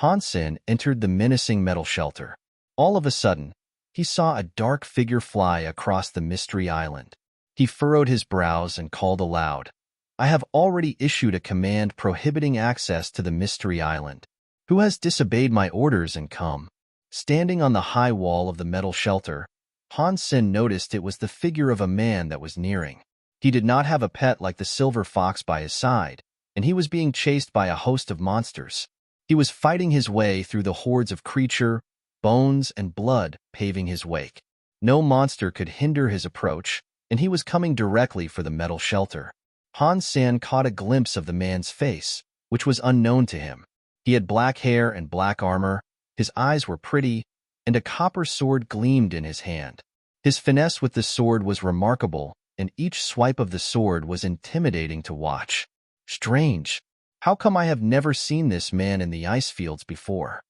Han Sen entered the menacing metal shelter. All of a sudden, he saw a dark figure fly across the mystery island. He furrowed his brows and called aloud, "I have already issued a command prohibiting access to the mystery island. Who has disobeyed my orders and come?" Standing on the high wall of the metal shelter, Han Sen noticed it was the figure of a man that was nearing. He did not have a pet like the silver fox by his side, and he was being chased by a host of monsters. He was fighting his way through the hordes of creature, bones, and blood paving his wake. No monster could hinder his approach, and he was coming directly for the metal shelter. Han Sen caught a glimpse of the man's face, which was unknown to him. He had black hair and black armor, his eyes were pretty, and a copper sword gleamed in his hand. His finesse with the sword was remarkable, and each swipe of the sword was intimidating to watch. Strange. How come I have never seen this man in the ice fields before?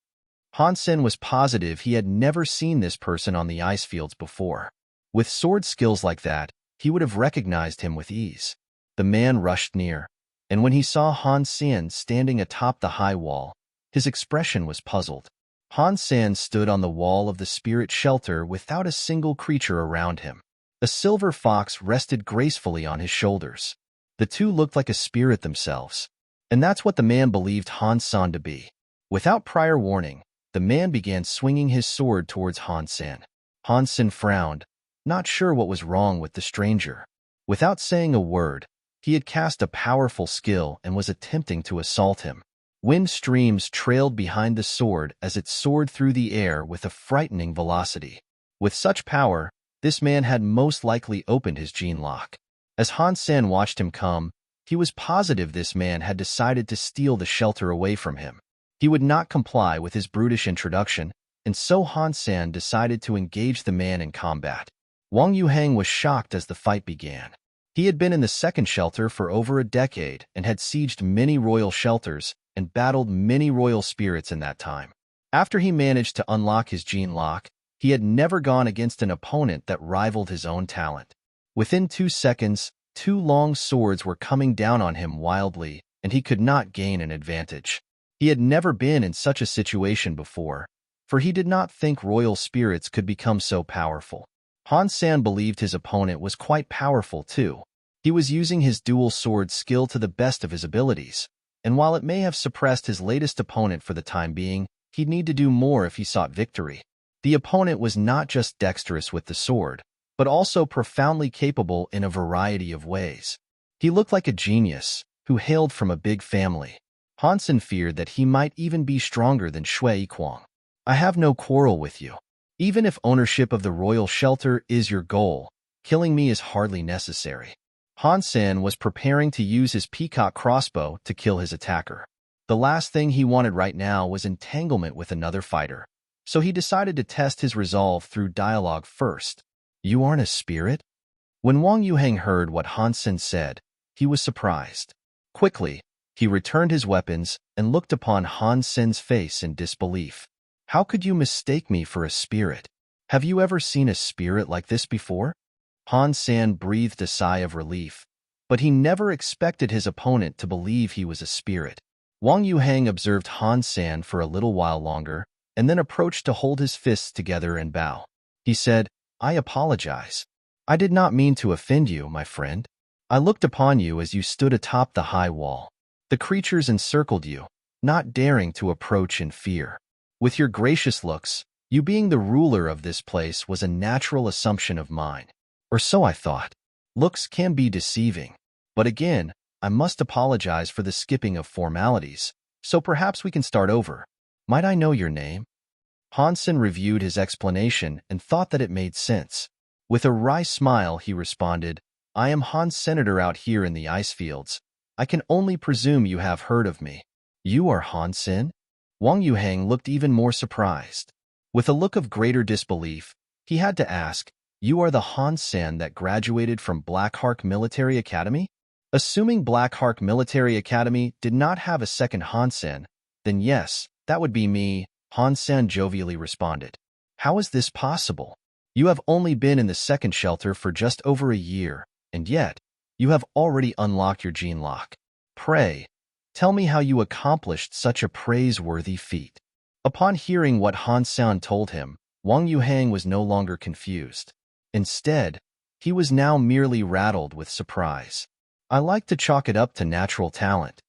Han Sen was positive he had never seen this person on the ice fields before. With sword skills like that, he would have recognized him with ease. The man rushed near, and when he saw Han Sen standing atop the high wall, his expression was puzzled. Han Sen stood on the wall of the spirit shelter without a single creature around him. A silver fox rested gracefully on his shoulders. The two looked like a spirit themselves, and that's what the man believed Han Sen to be. Without prior warning, the man began swinging his sword towards Han Sen. Han Sen frowned, not sure what was wrong with the stranger. Without saying a word, he had cast a powerful skill and was attempting to assault him. Wind streams trailed behind the sword as it soared through the air with a frightening velocity. With such power, this man had most likely opened his gene lock. As Han Sen watched him come, he was positive this man had decided to steal the shelter away from him. He would not comply with his brutish introduction, and so Han Sen decided to engage the man in combat. Wang Yuhang was shocked as the fight began. He had been in the second shelter for over a decade and had sieged many royal shelters and battled many royal spirits in that time. After he managed to unlock his gene lock, he had never gone against an opponent that rivaled his own talent. Within 2 seconds, 2 long swords were coming down on him wildly, and he could not gain an advantage. He had never been in such a situation before, for he did not think royal spirits could become so powerful. Han Sen believed his opponent was quite powerful too. He was using his dual sword skill to the best of his abilities, and while it may have suppressed his latest opponent for the time being, he'd need to do more if he sought victory. The opponent was not just dexterous with the sword, but also profoundly capable in a variety of ways. He looked like a genius who hailed from a big family. Han Sen feared that he might even be stronger than Shui Yiquang. "I have no quarrel with you. Even if ownership of the royal shelter is your goal, killing me is hardly necessary." Han Sen was preparing to use his peacock crossbow to kill his attacker. The last thing he wanted right now was entanglement with another fighter, so he decided to test his resolve through dialogue first. "You aren't a spirit?" When Wang Yuhang heard what Han Sen said, he was surprised. Quickly, he returned his weapons and looked upon Han Sen's face in disbelief. "How could you mistake me for a spirit? Have you ever seen a spirit like this before?" Han Sen breathed a sigh of relief, but he never expected his opponent to believe he was a spirit. Wang Yuhang observed Han Sen for a little while longer, and then approached to hold his fists together and bow. He said, "I apologize. I did not mean to offend you, my friend. I looked upon you as you stood atop the high wall. The creatures encircled you, not daring to approach in fear. With your gracious looks, you being the ruler of this place was a natural assumption of mine. Or so I thought. Looks can be deceiving. But again, I must apologize for the skipping of formalities, so perhaps we can start over. Might I know your name?" Han Sen reviewed his explanation and thought that it made sense. With a wry smile, he responded, "I am Han Senator out here in the ice fields. I can only presume you have heard of me." "You are Han Sen?" Wang Yuhang looked even more surprised. With a look of greater disbelief, he had to ask, "You are the Han Sen that graduated from Blackhawk Military Academy?" Assuming Blackhawk Military Academy did not have a second Han Sen, then yes, that would be me, Han Sen jovially responded. "How is this possible? You have only been in the second shelter for just over a year, and yet, you have already unlocked your gene lock. Pray, Tell me how you accomplished such a praiseworthy feat." Upon hearing what Han Sen told him, Wang Yuhang was no longer confused. Instead, he was now merely rattled with surprise. "I like to chalk it up to natural talent."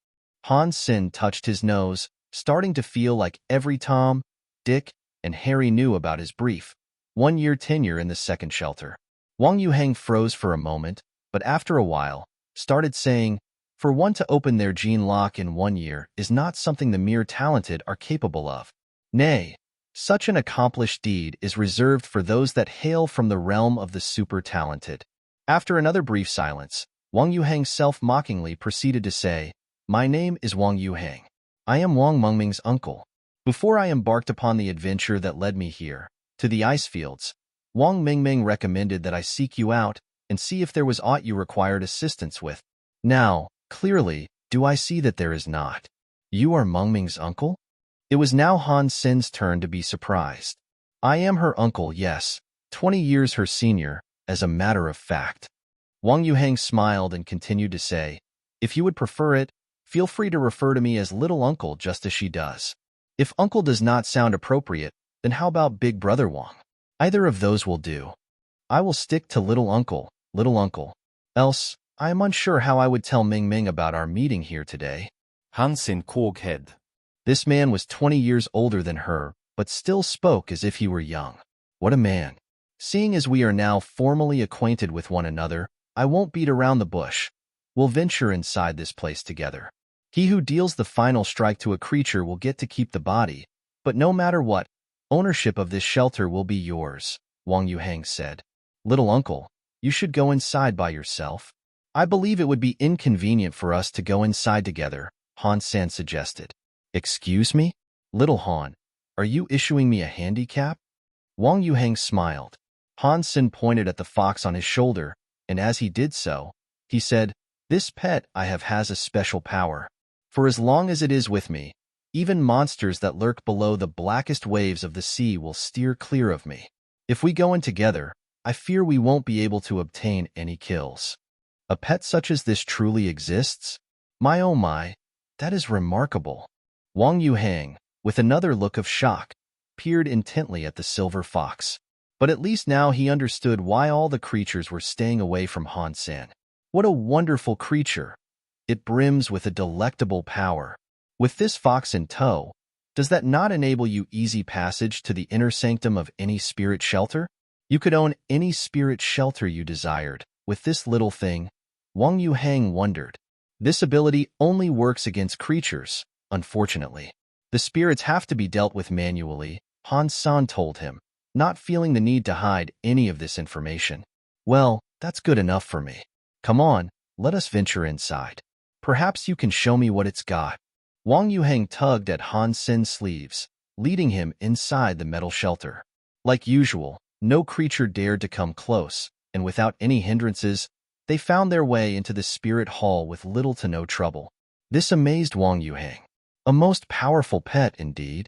Han Sen touched his nose, starting to feel like every Tom, Dick, and Harry knew about his brief 1-year tenure in the second shelter. Wang Yuhang froze for a moment, but after a while, started saying, "For one to open their gene lock in 1 year is not something the mere talented are capable of. Nay, such an accomplished deed is reserved for those that hail from the realm of the super-talented." After another brief silence, Wang Yuhang self-mockingly proceeded to say, "My name is Wang Yuhang. I am Wang Mengming's uncle. Before I embarked upon the adventure that led me here, to the ice fields, Wang Mengming recommended that I seek you out and see if there was aught you required assistance with. Now, clearly, do I see that there is not. You are Mengming's uncle?" It was now Han Sen's turn to be surprised. "I am her uncle, yes, 20 years her senior, as a matter of fact." Wang Yuhang smiled and continued to say, "If you would prefer it, feel free to refer to me as Little Uncle just as she does. If Uncle does not sound appropriate, then how about Big Brother Wang? Either of those will do. I will stick to Little Uncle, Little Uncle. Else, I am unsure how I would tell Ming Ming about our meeting here today." Han Sen cocked head. This man was 20 years older than her, but still spoke as if he were young. What a man. "Seeing as we are now formally acquainted with one another, I won't beat around the bush. We'll venture inside this place together. He who deals the final strike to a creature will get to keep the body, but no matter what, ownership of this shelter will be yours," Wang Yuhang said. "Little Uncle, you should go inside by yourself." "I believe it would be inconvenient for us to go inside together," Han Sen suggested. "Excuse me? Little Han, are you issuing me a handicap?" Wang Yuhang smiled. Han Sen pointed at the fox on his shoulder, and as he did so, he said, "This pet I have has a special power. For as long as it is with me, even monsters that lurk below the blackest waves of the sea will steer clear of me. If we go in together, I fear we won't be able to obtain any kills." "A pet such as this truly exists? My oh my, that is remarkable." Wang Yuhang, with another look of shock, peered intently at the silver fox. But at least now he understood why all the creatures were staying away from Han Sen. What a wonderful creature! It brims with a delectable power. With this fox in tow, does that not enable you easy passage to the inner sanctum of any spirit shelter? You could own any spirit shelter you desired. With this little thing, Wang Yuhang wondered. This ability only works against creatures, unfortunately. The spirits have to be dealt with manually, Han Sen told him, not feeling the need to hide any of this information. "Well, that's good enough for me. Come on, let us venture inside. Perhaps you can show me what it's got." Wang Yuhang tugged at Han Sen's sleeves, leading him inside the metal shelter. Like usual, no creature dared to come close, and without any hindrances, they found their way into the spirit hall with little to no trouble. This amazed Wang Yuhang. A most powerful pet, indeed.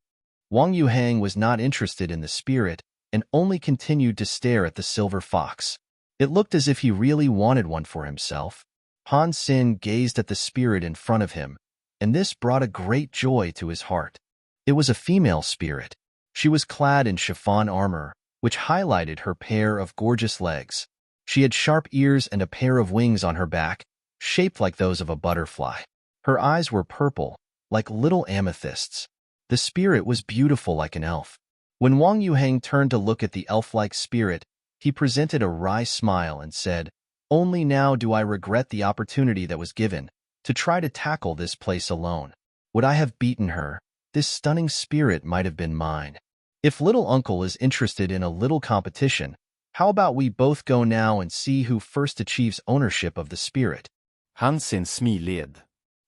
Wang Yuhang was not interested in the spirit and only continued to stare at the silver fox. It looked as if he really wanted one for himself. Han Sen gazed at the spirit in front of him, and this brought a great joy to his heart. It was a female spirit. She was clad in chiffon armor, which highlighted her pair of gorgeous legs. She had sharp ears and a pair of wings on her back, shaped like those of a butterfly. Her eyes were purple, like little amethysts. The spirit was beautiful like an elf. When Wang Yuhang turned to look at the elf-like spirit, he presented a wry smile and said, "Only now do I regret the opportunity that was given to try to tackle this place alone. Would I have beaten her, this stunning spirit might have been mine. If Little Uncle is interested in a little competition, how about we both go now and see who first achieves ownership of the spirit?" Han Sen smiled.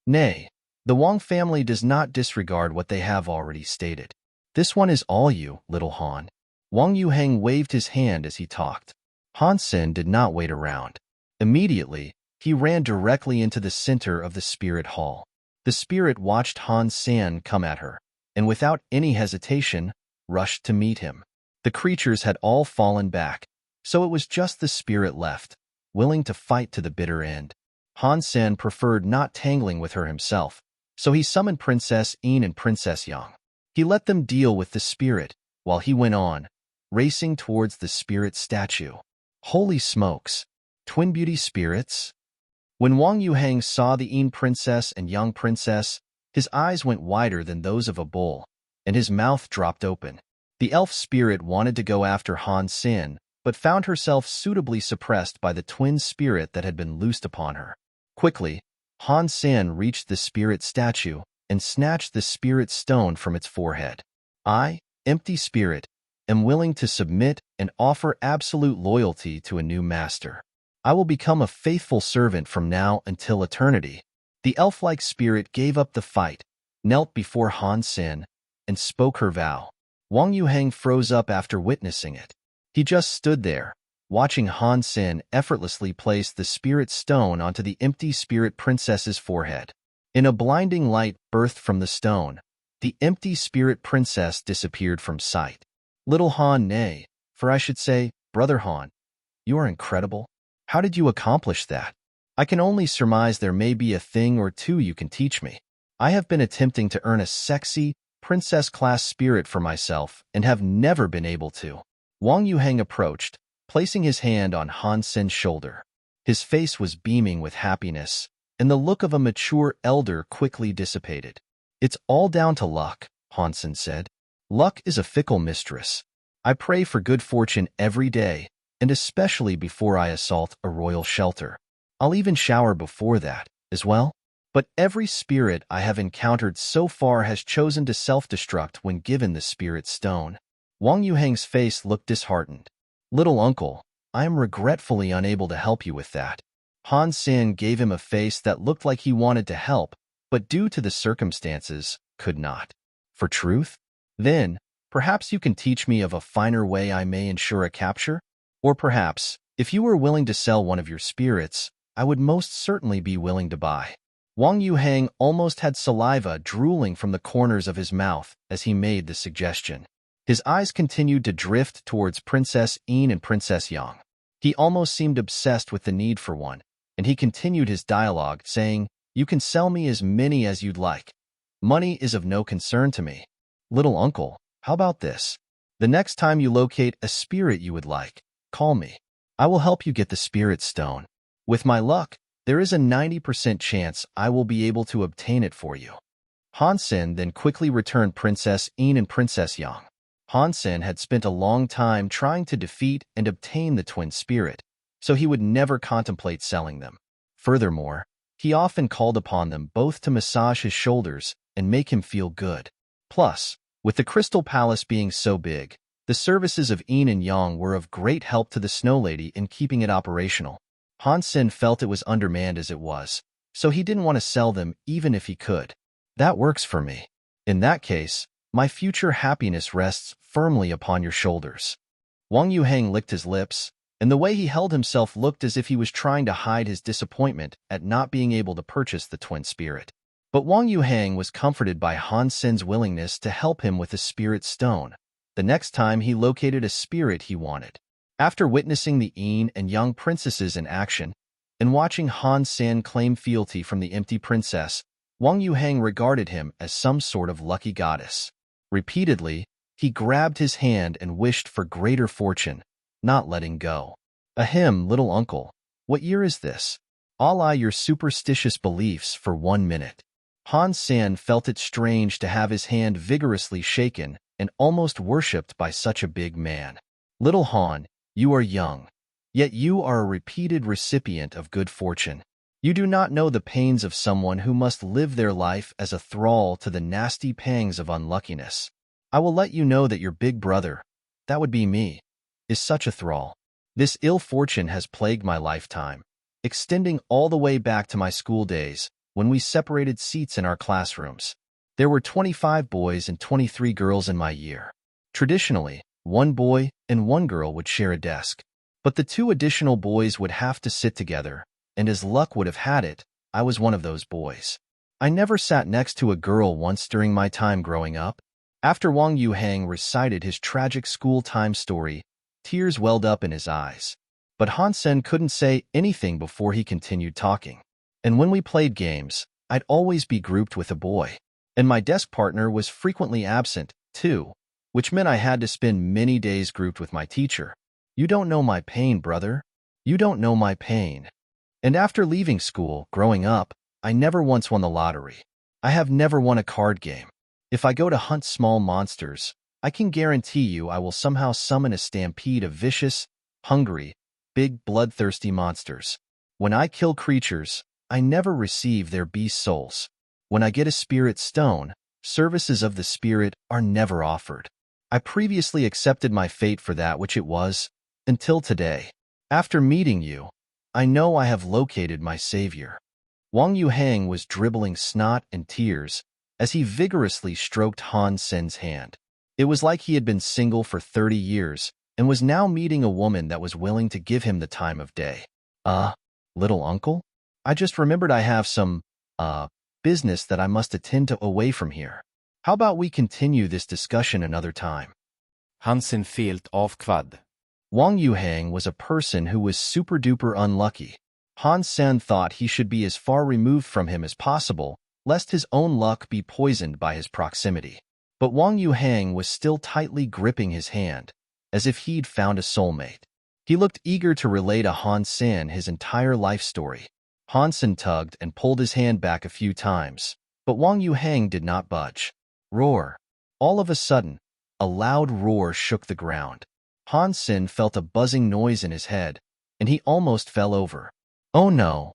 "Nay, the Wang family does not disregard what they have already stated. This one is all you, Little Han." Wang Yuhang waved his hand as he talked. Han Sen did not wait around. Immediately, he ran directly into the center of the spirit hall. The spirit watched Han Sen come at her, and without any hesitation, rushed to meet him. The creatures had all fallen back, so it was just the spirit left, willing to fight to the bitter end. Han Sen preferred not tangling with her himself, So he summoned Princess Een and Princess Yang. He let them deal with the spirit, while he went on, racing towards the spirit statue. Holy smokes! Twin beauty spirits? When Wang Yuhang saw the Een princess and Yang princess, his eyes went wider than those of a bull, and his mouth dropped open. The elf spirit wanted to go after Han Sen, but found herself suitably suppressed by the twin spirit that had been loosed upon her. Quickly, Han Sen reached the spirit statue and snatched the spirit stone from its forehead. I, empty spirit, am willing to submit and offer absolute loyalty to a new master. I will become a faithful servant from now until eternity. The elf-like spirit gave up the fight, knelt before Han Sen, and spoke her vow. Wang Yuhang froze up after witnessing it. He just stood there, watching Han Sen effortlessly place the spirit stone onto the empty spirit princess's forehead. In a blinding light birthed from the stone, the empty spirit princess disappeared from sight. Little Han, nay, for I should say, Brother Han, you are incredible. How did you accomplish that? I can only surmise there may be a thing or two you can teach me. I have been attempting to earn a sexy, princess-class spirit for myself and have never been able to. Wang Yuhang approached, placing his hand on Han Sen's shoulder. His face was beaming with happiness, and the look of a mature elder quickly dissipated. It's all down to luck, Han Sen said. Luck is a fickle mistress. I pray for good fortune every day, and especially before I assault a royal shelter. I'll even shower before that, as well. But every spirit I have encountered so far has chosen to self-destruct when given the spirit stone. Wang Yuhang's face looked disheartened. Little uncle, I am regretfully unable to help you with that. Han Sen gave him a face that looked like he wanted to help, but due to the circumstances, could not. For truth? Then, perhaps you can teach me of a finer way I may ensure a capture? Or perhaps, if you were willing to sell one of your spirits, I would most certainly be willing to buy. Wang Yuhang almost had saliva drooling from the corners of his mouth as he made the suggestion. His eyes continued to drift towards Princess Een and Princess Yang. He almost seemed obsessed with the need for one, and he continued his dialogue, saying, You can sell me as many as you'd like. Money is of no concern to me. Little uncle, how about this? The next time you locate a spirit you would like, call me. I will help you get the spirit stone. With my luck, there is a 90% chance I will be able to obtain it for you. Han Sen then quickly returned Princess Een and Princess Yang. Han Sen had spent a long time trying to defeat and obtain the twin spirit, so he would never contemplate selling them. Furthermore, he often called upon them both to massage his shoulders and make him feel good. Plus, with the Crystal Palace being so big, the services of Een and Yang were of great help to the Snow Lady in keeping it operational. Han Sen felt it was undermanned as it was, so he didn't want to sell them even if he could. That works for me. In that case, my future happiness rests firmly upon your shoulders. Wang Yuhang licked his lips, and the way he held himself looked as if he was trying to hide his disappointment at not being able to purchase the twin spirit. But Wang Yuhang was comforted by Han Sen's willingness to help him with the spirit stone the next time he located a spirit he wanted. After witnessing the Een and Yang princesses in action, and watching Han Sen claim fealty from the empty princess, Wang Yuhang regarded him as some sort of lucky goddess. Repeatedly, he grabbed his hand and wished for greater fortune, not letting go. Ahem, little uncle, what year is this? I'll eye your superstitious beliefs for 1 minute. Han Sen felt it strange to have his hand vigorously shaken and almost worshipped by such a big man. Little Han, you are young, yet you are a repeated recipient of good fortune. You do not know the pains of someone who must live their life as a thrall to the nasty pangs of unluckiness. I will let you know that your big brother, that would be me, is such a thrall. This ill fortune has plagued my lifetime, extending all the way back to my school days when we separated seats in our classrooms. There were 25 boys and 23 girls in my year. Traditionally, 1 boy and 1 girl would share a desk, but the 2 additional boys would have to sit together, and as luck would have had it, I was one of those boys. I never sat next to a girl once during my time growing up. After Wang Yuhang recited his tragic school time story, tears welled up in his eyes. But Han Sen couldn't say anything before he continued talking. And when we played games, I'd always be grouped with a boy. And my desk partner was frequently absent, too, which meant I had to spend many days grouped with my teacher. You don't know my pain, brother. You don't know my pain. And after leaving school, growing up, I never once won the lottery. I have never won a card game. If I go to hunt small monsters, I can guarantee you I will somehow summon a stampede of vicious, hungry, big, bloodthirsty monsters. When I kill creatures, I never receive their beast souls. When I get a spirit stone, services of the spirit are never offered. I previously accepted my fate for that which it was, until today. After meeting you, I know I have located my savior. Wang Yuhang was dribbling snot and tears as he vigorously stroked Han Sen's hand. It was like he had been single for 30 years and was now meeting a woman that was willing to give him the time of day. Little uncle? I just remembered I have some, business that I must attend to away from here. How about we continue this discussion another time? Han Sen felt avkvad. Wang Yuhang was a person who was super-duper unlucky. Han Sen thought he should be as far removed from him as possible, lest his own luck be poisoned by his proximity. But Wang Yuhang was still tightly gripping his hand, as if he'd found a soulmate. He looked eager to relate to Han Sen his entire life story. Han Sen tugged and pulled his hand back a few times, but Wang Yuhang did not budge. Roar. All of a sudden, a loud roar shook the ground. Han Sen felt a buzzing noise in his head, and he almost fell over. Oh no!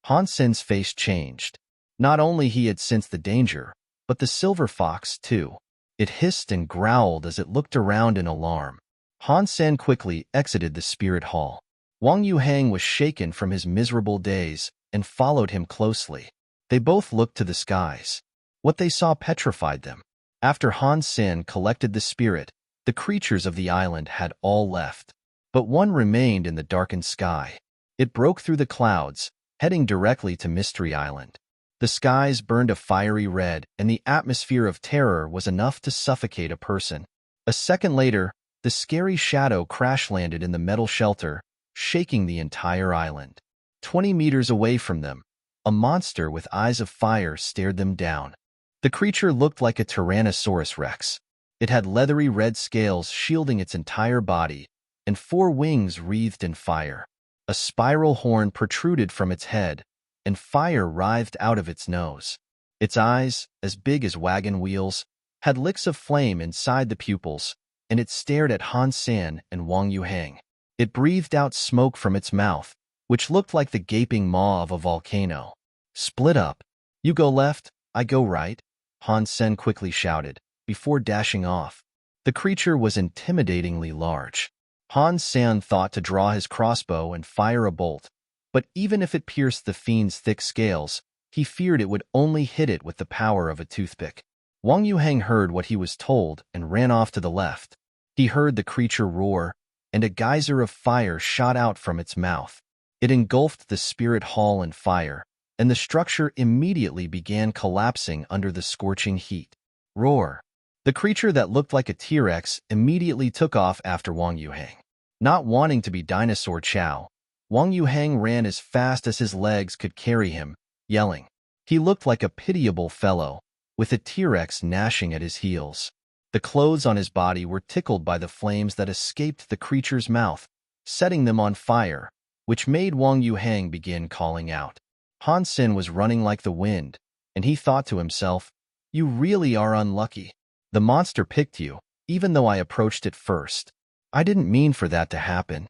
Han Sen's face changed. Not only he had sensed the danger, but the silver fox, too. It hissed and growled as it looked around in alarm. Han Sen quickly exited the spirit hall. Wang Yuhang was shaken from his miserable days and followed him closely. They both looked to the skies. What they saw petrified them. After Han Sen collected the spirit, the creatures of the island had all left. But one remained in the darkened sky. It broke through the clouds, heading directly to Mystery Island. The skies burned a fiery red, and the atmosphere of terror was enough to suffocate a person. A second later, the scary shadow crash-landed in the metal shelter, shaking the entire island. 20 meters away from them, a monster with eyes of fire stared them down. The creature looked like a Tyrannosaurus Rex. It had leathery red scales shielding its entire body, and 4 wings wreathed in fire. A spiral horn protruded from its head, and fire writhed out of its nose. Its eyes, as big as wagon wheels, had licks of flame inside the pupils, and it stared at Han Sen and Wang Yuhang. It breathed out smoke from its mouth, which looked like the gaping maw of a volcano. Split up. You go left, I go right, Han Sen quickly shouted, before dashing off. The creature was intimidatingly large. Han Sen thought to draw his crossbow and fire a bolt, but even if it pierced the fiend's thick scales, he feared it would only hit it with the power of a toothpick. Wang Yuhang heard what he was told and ran off to the left. He heard the creature roar, and a geyser of fire shot out from its mouth. It engulfed the spirit hall in fire, and the structure immediately began collapsing under the scorching heat. Roar. The creature that looked like a T-Rex immediately took off after Wang Yuhang. Not wanting to be dinosaur chow, Wang Yuhang ran as fast as his legs could carry him, yelling. He looked like a pitiable fellow, with a T-Rex gnashing at his heels. The clothes on his body were tickled by the flames that escaped the creature's mouth, setting them on fire, which made Wang Yuhang begin calling out. Han Sen was running like the wind, and he thought to himself, "You really are unlucky. The monster picked you, even though I approached it first. I didn't mean for that to happen."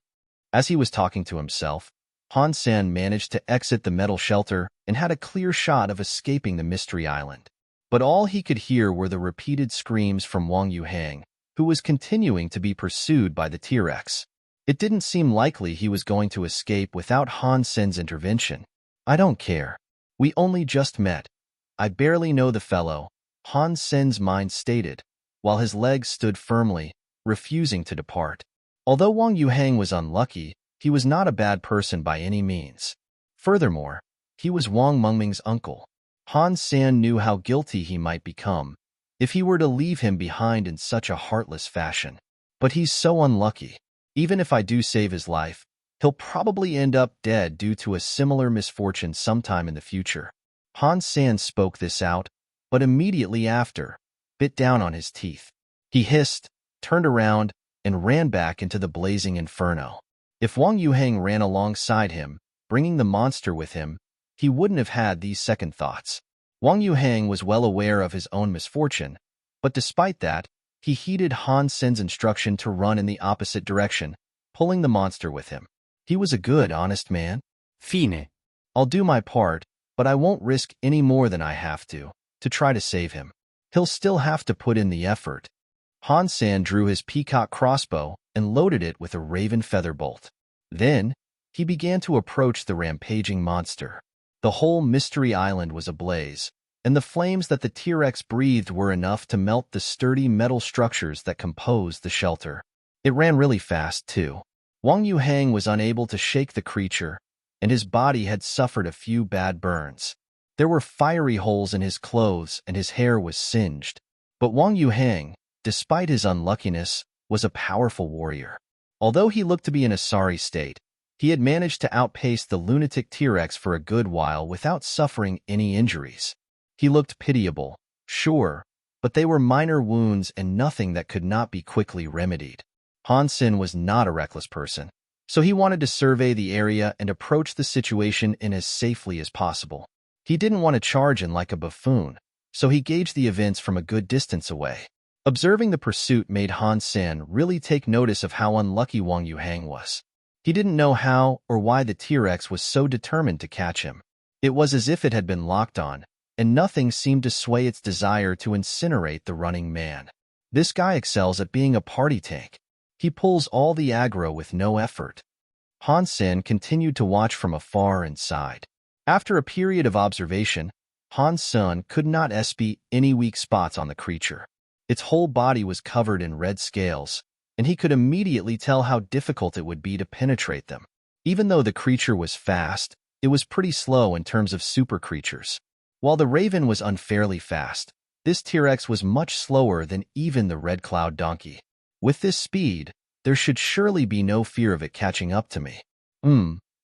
As he was talking to himself, Han Sen managed to exit the metal shelter and had a clear shot of escaping the Mystery Island. But all he could hear were the repeated screams from Wang Yuhang, who was continuing to be pursued by the T-Rex. It didn't seem likely he was going to escape without Han Sen's intervention. "I don't care. We only just met. I barely know the fellow," Han Sen's mind stated, while his legs stood firmly, refusing to depart. Although Wang Yuhang was unlucky, he was not a bad person by any means. Furthermore, he was Wang Mengming's uncle. Han Sen knew how guilty he might become if he were to leave him behind in such a heartless fashion. But he's so unlucky. Even if I do save his life, he'll probably end up dead due to a similar misfortune sometime in the future. Han Sen spoke this out, but immediately after, bit down on his teeth. He hissed, turned around, and ran back into the blazing inferno. If Wang Yuheng ran alongside him, bringing the monster with him, he wouldn't have had these second thoughts. Wang Yuheng was well aware of his own misfortune, but despite that, he heeded Han Sen's instruction to run in the opposite direction, pulling the monster with him. He was a good, honest man. Fine. I'll do my part, but I won't risk any more than I have to try to save him. He'll still have to put in the effort. Han Sen drew his peacock crossbow and loaded it with a raven feather bolt. Then, he began to approach the rampaging monster. The whole Mystery Island was ablaze, and the flames that the T-Rex breathed were enough to melt the sturdy metal structures that composed the shelter. It ran really fast, too. Wang Yuheng was unable to shake the creature, and his body had suffered a few bad burns. There were fiery holes in his clothes and his hair was singed. But Wang Yuheng, despite his unluckiness, was a powerful warrior. Although he looked to be in a sorry state, he had managed to outpace the lunatic T-Rex for a good while without suffering any injuries. He looked pitiable, sure, but they were minor wounds and nothing that could not be quickly remedied. Han Sen was not a reckless person, so he wanted to survey the area and approach the situation in as safely as possible. He didn't want to charge in like a buffoon, so he gauged the events from a good distance away. Observing the pursuit made Han Sen really take notice of how unlucky Wang Yuheng was. He didn't know how or why the T-Rex was so determined to catch him. It was as if it had been locked on, and nothing seemed to sway its desire to incinerate the running man. This guy excels at being a party tank. He pulls all the aggro with no effort. Han Sen continued to watch from afar and sighed. After a period of observation, Han Sen could not see any weak spots on the creature. Its whole body was covered in red scales, and he could immediately tell how difficult it would be to penetrate them. Even though the creature was fast, it was pretty slow in terms of super creatures. While the raven was unfairly fast, this T-Rex was much slower than even the red cloud donkey. With this speed, there should surely be no fear of it catching up to me.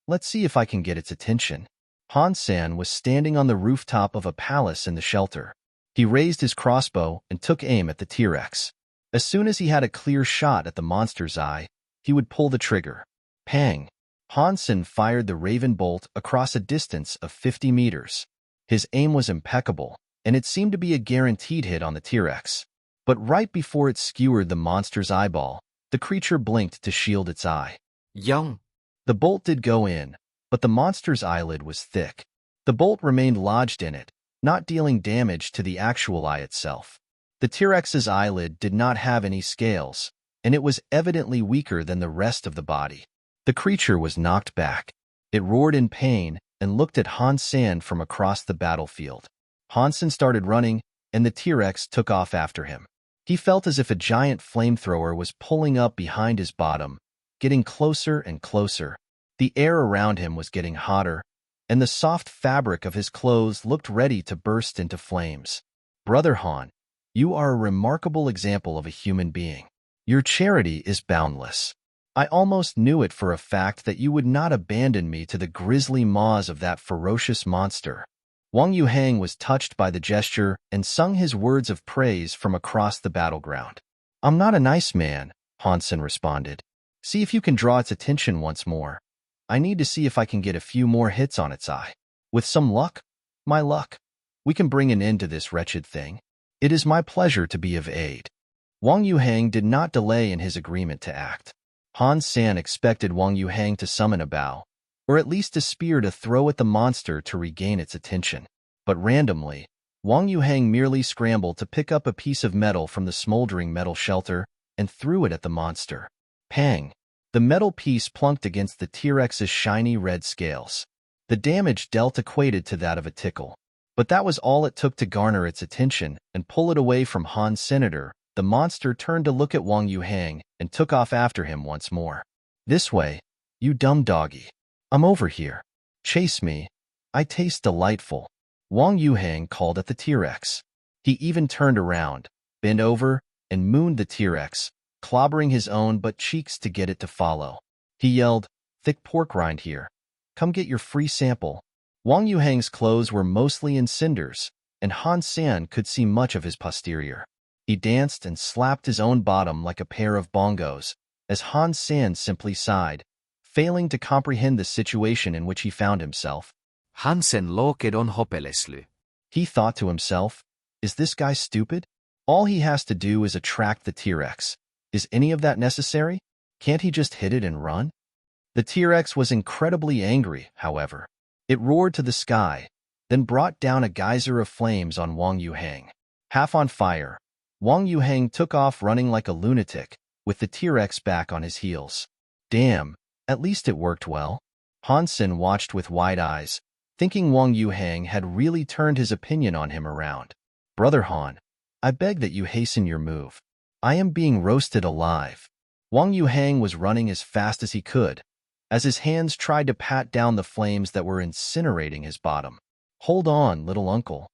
Let's see if I can get its attention. Han Sen was standing on the rooftop of a palace in the shelter. He raised his crossbow and took aim at the T-Rex. As soon as he had a clear shot at the monster's eye, he would pull the trigger. Pang! Han Sen fired the raven bolt across a distance of 50 meters. His aim was impeccable, and it seemed to be a guaranteed hit on the T-Rex. But right before it skewered the monster's eyeball, the creature blinked to shield its eye. Young. The bolt did go in, but the monster's eyelid was thick. The bolt remained lodged in it, not dealing damage to the actual eye itself. The T-Rex's eyelid did not have any scales, and it was evidently weaker than the rest of the body. The creature was knocked back. It roared in pain and looked at Han Sen from across the battlefield. Han Sen started running, and the T-Rex took off after him. He felt as if a giant flamethrower was pulling up behind his bottom, getting closer and closer. The air around him was getting hotter, and the soft fabric of his clothes looked ready to burst into flames. Brother Han, you are a remarkable example of a human being. Your charity is boundless. I almost knew it for a fact that you would not abandon me to the grisly maws of that ferocious monster. Wang Yuheng was touched by the gesture and sung his words of praise from across the battleground. I'm not a nice man, Han Sen responded. See if you can draw its attention once more. I need to see if I can get a few more hits on its eye. With some luck, my luck, we can bring an end to this wretched thing. It is my pleasure to be of aid. Wang Yuheng did not delay in his agreement to act. Han Sen expected Wang Yuheng to summon a bow, or at least a spear to throw at the monster to regain its attention. But randomly, Wang Yuheng merely scrambled to pick up a piece of metal from the smoldering metal shelter and threw it at the monster. Pang! The metal piece plunked against the T-Rex's shiny red scales. The damage dealt equated to that of a tickle. But that was all it took to garner its attention and pull it away from Han Senator. The monster turned to look at Wang Yuheng and took off after him once more. This way, you dumb doggy. I'm over here. Chase me. I taste delightful. Wang Yuheng called at the T-Rex. He even turned around, bent over, and mooned the T-Rex, clobbering his own butt cheeks to get it to follow. He yelled, thick pork rind here. Come get your free sample. Wang Yuhang's clothes were mostly in cinders, and Han Sen could see much of his posterior. He danced and slapped his own bottom like a pair of bongos, as Han Sen simply sighed, failing to comprehend the situation in which he found himself. Han Sen looked on hopelessly. He thought to himself, is this guy stupid? All he has to do is attract the T-Rex. Is any of that necessary? Can't he just hit it and run? The T-Rex was incredibly angry, however. It roared to the sky, then brought down a geyser of flames on Wang Yuhang. Half on fire, Wang Yuhang took off running like a lunatic, with the T-Rex back on his heels. Damn, at least it worked well. Han Sen watched with wide eyes, thinking Wang Yuhang had really turned his opinion on him around. Brother Han, I beg that you hasten your move. I am being roasted alive. Wang Yuhang was running as fast as he could, as his hands tried to pat down the flames that were incinerating his bottom. Hold on, little uncle.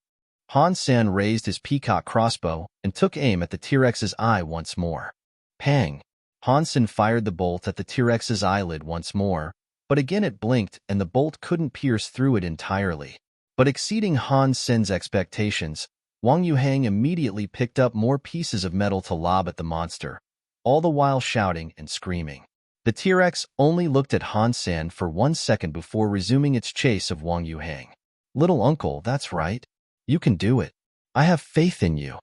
Han Sen raised his peacock crossbow and took aim at the T-Rex's eye once more. Pang! Han Sen fired the bolt at the T-Rex's eyelid once more, but again it blinked and the bolt couldn't pierce through it entirely. But exceeding Han Sen's expectations, Wang Yuhang immediately picked up more pieces of metal to lob at the monster, all the while shouting and screaming. The T-Rex only looked at Han Sen for 1 second before resuming its chase of Wang Yuhang. Little uncle, that's right. You can do it. I have faith in you.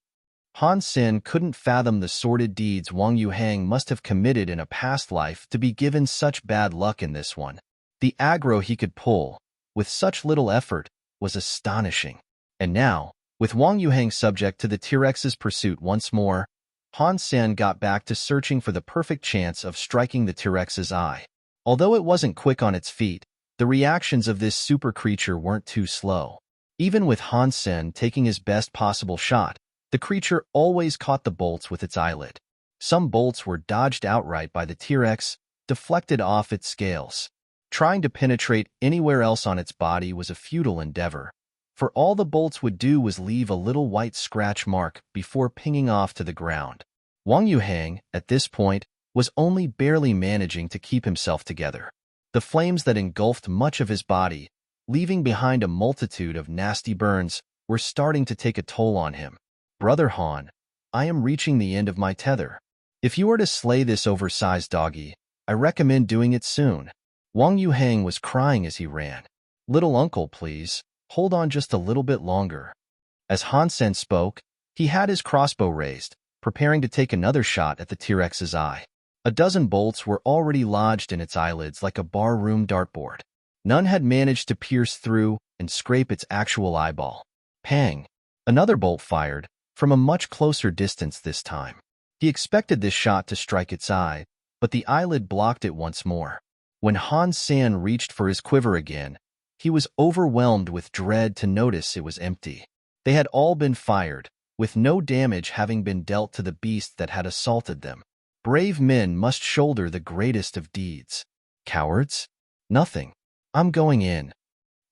Han Sen couldn't fathom the sordid deeds Wang Yuhang must have committed in a past life to be given such bad luck in this one. The aggro he could pull, with such little effort, was astonishing. And now, with Wang Yuhang subject to the T-Rex's pursuit once more, Han Sen got back to searching for the perfect chance of striking the T-Rex's eye. Although it wasn't quick on its feet, the reactions of this super creature weren't too slow. Even with Han Sen taking his best possible shot, the creature always caught the bolts with its eyelid. Some bolts were dodged outright by the T-Rex, deflected off its scales. Trying to penetrate anywhere else on its body was a futile endeavor, for all the bolts would do was leave a little white scratch mark before pinging off to the ground. Wang Yuhang, at this point, was only barely managing to keep himself together. The flames that engulfed much of his body, leaving behind a multitude of nasty burns, were starting to take a toll on him. Brother Han, I am reaching the end of my tether. If you are to slay this oversized doggy, I recommend doing it soon. Wang Yuhang was crying as he ran. Little uncle, please. Hold on just a little bit longer. As Han Sen spoke, he had his crossbow raised, preparing to take another shot at the T-Rex's eye. A dozen bolts were already lodged in its eyelids like a barroom dartboard. None had managed to pierce through and scrape its actual eyeball. Pang! Another bolt fired, from a much closer distance this time. He expected this shot to strike its eye, but the eyelid blocked it once more. When Han Sen reached for his quiver again, he was overwhelmed with dread to notice it was empty. They had all been fired, with no damage having been dealt to the beast that had assaulted them. Brave men must shoulder the greatest of deeds. Cowards? Nothing. I'm going in.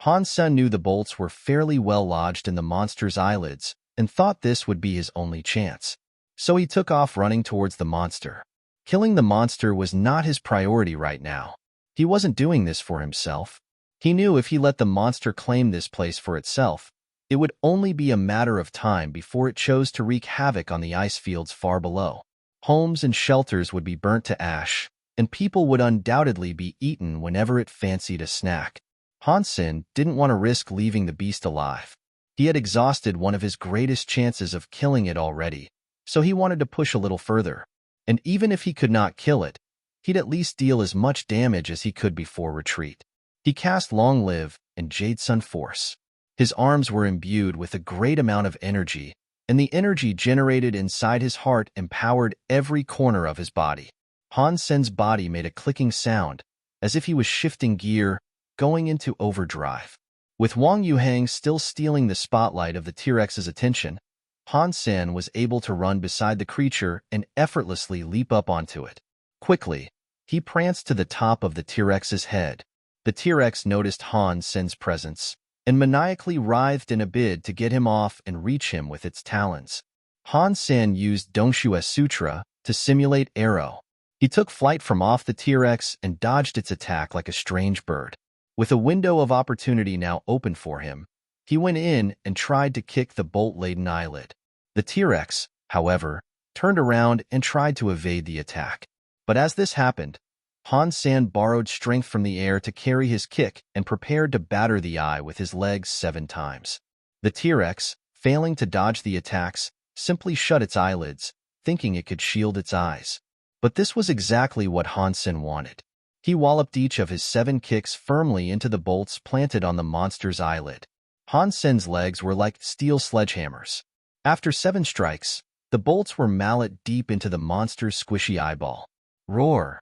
Han Sen knew the bolts were fairly well lodged in the monster's eyelids and thought this would be his only chance. So he took off running towards the monster. Killing the monster was not his priority right now. He wasn't doing this for himself. He knew if he let the monster claim this place for itself, it would only be a matter of time before it chose to wreak havoc on the ice fields far below. Homes and shelters would be burnt to ash, and people would undoubtedly be eaten whenever it fancied a snack. Han Sen didn't want to risk leaving the beast alive. He had exhausted one of his greatest chances of killing it already, so he wanted to push a little further. And even if he could not kill it, he'd at least deal as much damage as he could before retreat. He cast Long Live and Jade Sun Force. His arms were imbued with a great amount of energy, and the energy generated inside his heart empowered every corner of his body. Han Sen's body made a clicking sound, as if he was shifting gear, going into overdrive. With Wang Yuhang still stealing the spotlight of the T-Rex's attention, Han Sen was able to run beside the creature and effortlessly leap up onto it. Quickly, he pranced to the top of the T-Rex's head. The T-Rex noticed Han Sen's presence and maniacally writhed in a bid to get him off and reach him with its talons. Han Sen used Dongshu's Sutra to simulate arrow. He took flight from off the T-Rex and dodged its attack like a strange bird. With a window of opportunity now open for him, he went in and tried to kick the bolt-laden eyelid. The T-Rex, however, turned around and tried to evade the attack. But as this happened, Han Sen borrowed strength from the air to carry his kick and prepared to batter the eye with his legs 7 times. The T-Rex, failing to dodge the attacks, simply shut its eyelids, thinking it could shield its eyes. But this was exactly what Han Sen wanted. He walloped each of his 7 kicks firmly into the bolts planted on the monster's eyelid. Han Sen's legs were like steel sledgehammers. After 7 strikes, the bolts were mallet deep into the monster's squishy eyeball. Roar!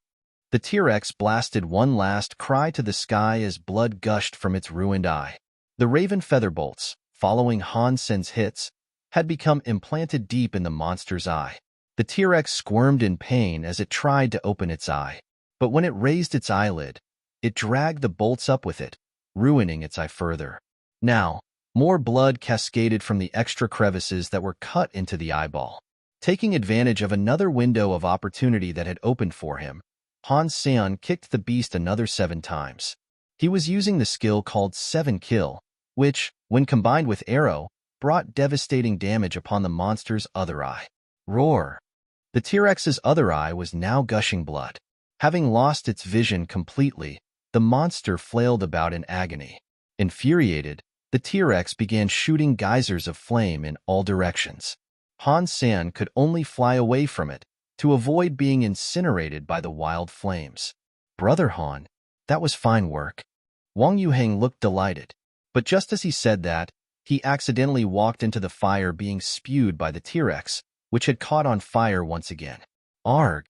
The T-Rex blasted one last cry to the sky as blood gushed from its ruined eye. The raven feather bolts, following Han Sen's hits, had become implanted deep in the monster's eye. The T-Rex squirmed in pain as it tried to open its eye. But when it raised its eyelid, it dragged the bolts up with it, ruining its eye further. Now, more blood cascaded from the extra crevices that were cut into the eyeball. Taking advantage of another window of opportunity that had opened for him, Han Sen kicked the beast another 7 times. He was using the skill called 7 Kill, which, when combined with arrow, brought devastating damage upon the monster's other eye. Roar! The T-Rex's other eye was now gushing blood. Having lost its vision completely, the monster flailed about in agony. Infuriated, the T-Rex began shooting geysers of flame in all directions. Han Sen could only fly away from it to avoid being incinerated by the wild flames. Brother Han, that was fine work. Wang Yuheng looked delighted, but just as he said that, he accidentally walked into the fire being spewed by the T-Rex, which had caught on fire once again. Arg!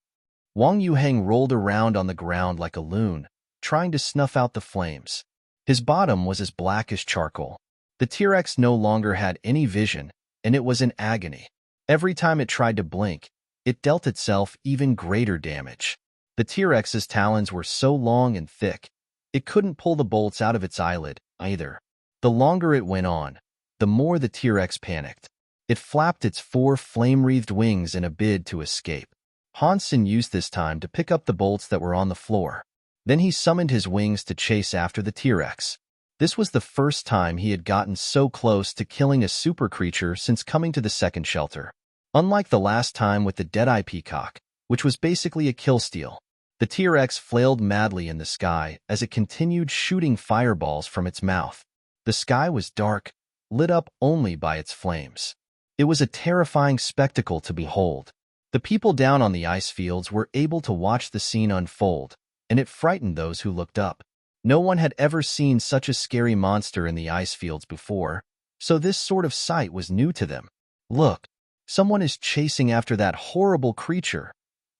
Wang Yuheng rolled around on the ground like a loon, trying to snuff out the flames. His bottom was as black as charcoal. The T-Rex no longer had any vision, and it was in agony. Every time it tried to blink, it dealt itself even greater damage. The T-Rex's talons were so long and thick, it couldn't pull the bolts out of its eyelid, either. The longer it went on, the more the T-Rex panicked. It flapped its 4 flame-wreathed wings in a bid to escape. Han Sen used this time to pick up the bolts that were on the floor. Then he summoned his wings to chase after the T-Rex. This was the first time he had gotten so close to killing a super creature since coming to the second shelter. Unlike the last time with the Deadeye Peacock, which was basically a kill steal, the T-Rex flailed madly in the sky as it continued shooting fireballs from its mouth. The sky was dark, lit up only by its flames. It was a terrifying spectacle to behold. The people down on the ice fields were able to watch the scene unfold, and it frightened those who looked up. No one had ever seen such a scary monster in the ice fields before, so this sort of sight was new to them. Look, someone is chasing after that horrible creature,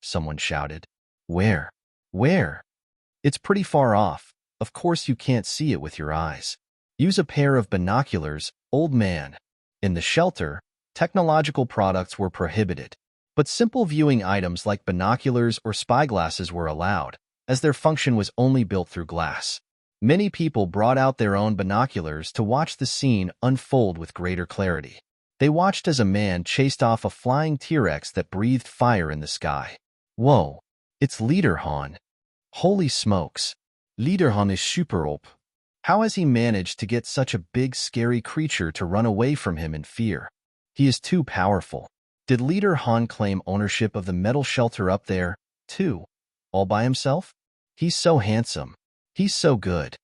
someone shouted. Where? Where? It's pretty far off. Of course you can't see it with your eyes. Use a pair of binoculars, old man. In the shelter, technological products were prohibited, but simple viewing items like binoculars or spyglasses were allowed, as their function was only built through glass. Many people brought out their own binoculars to watch the scene unfold with greater clarity. They watched as a man chased off a flying T-Rex that breathed fire in the sky. Whoa, it's Leader Han. Holy smokes. Leader Han is super OP. How has he managed to get such a big scary creature to run away from him in fear? He is too powerful. Did Leader Han claim ownership of the metal shelter up there, too, all by himself? He's so handsome. He's so good.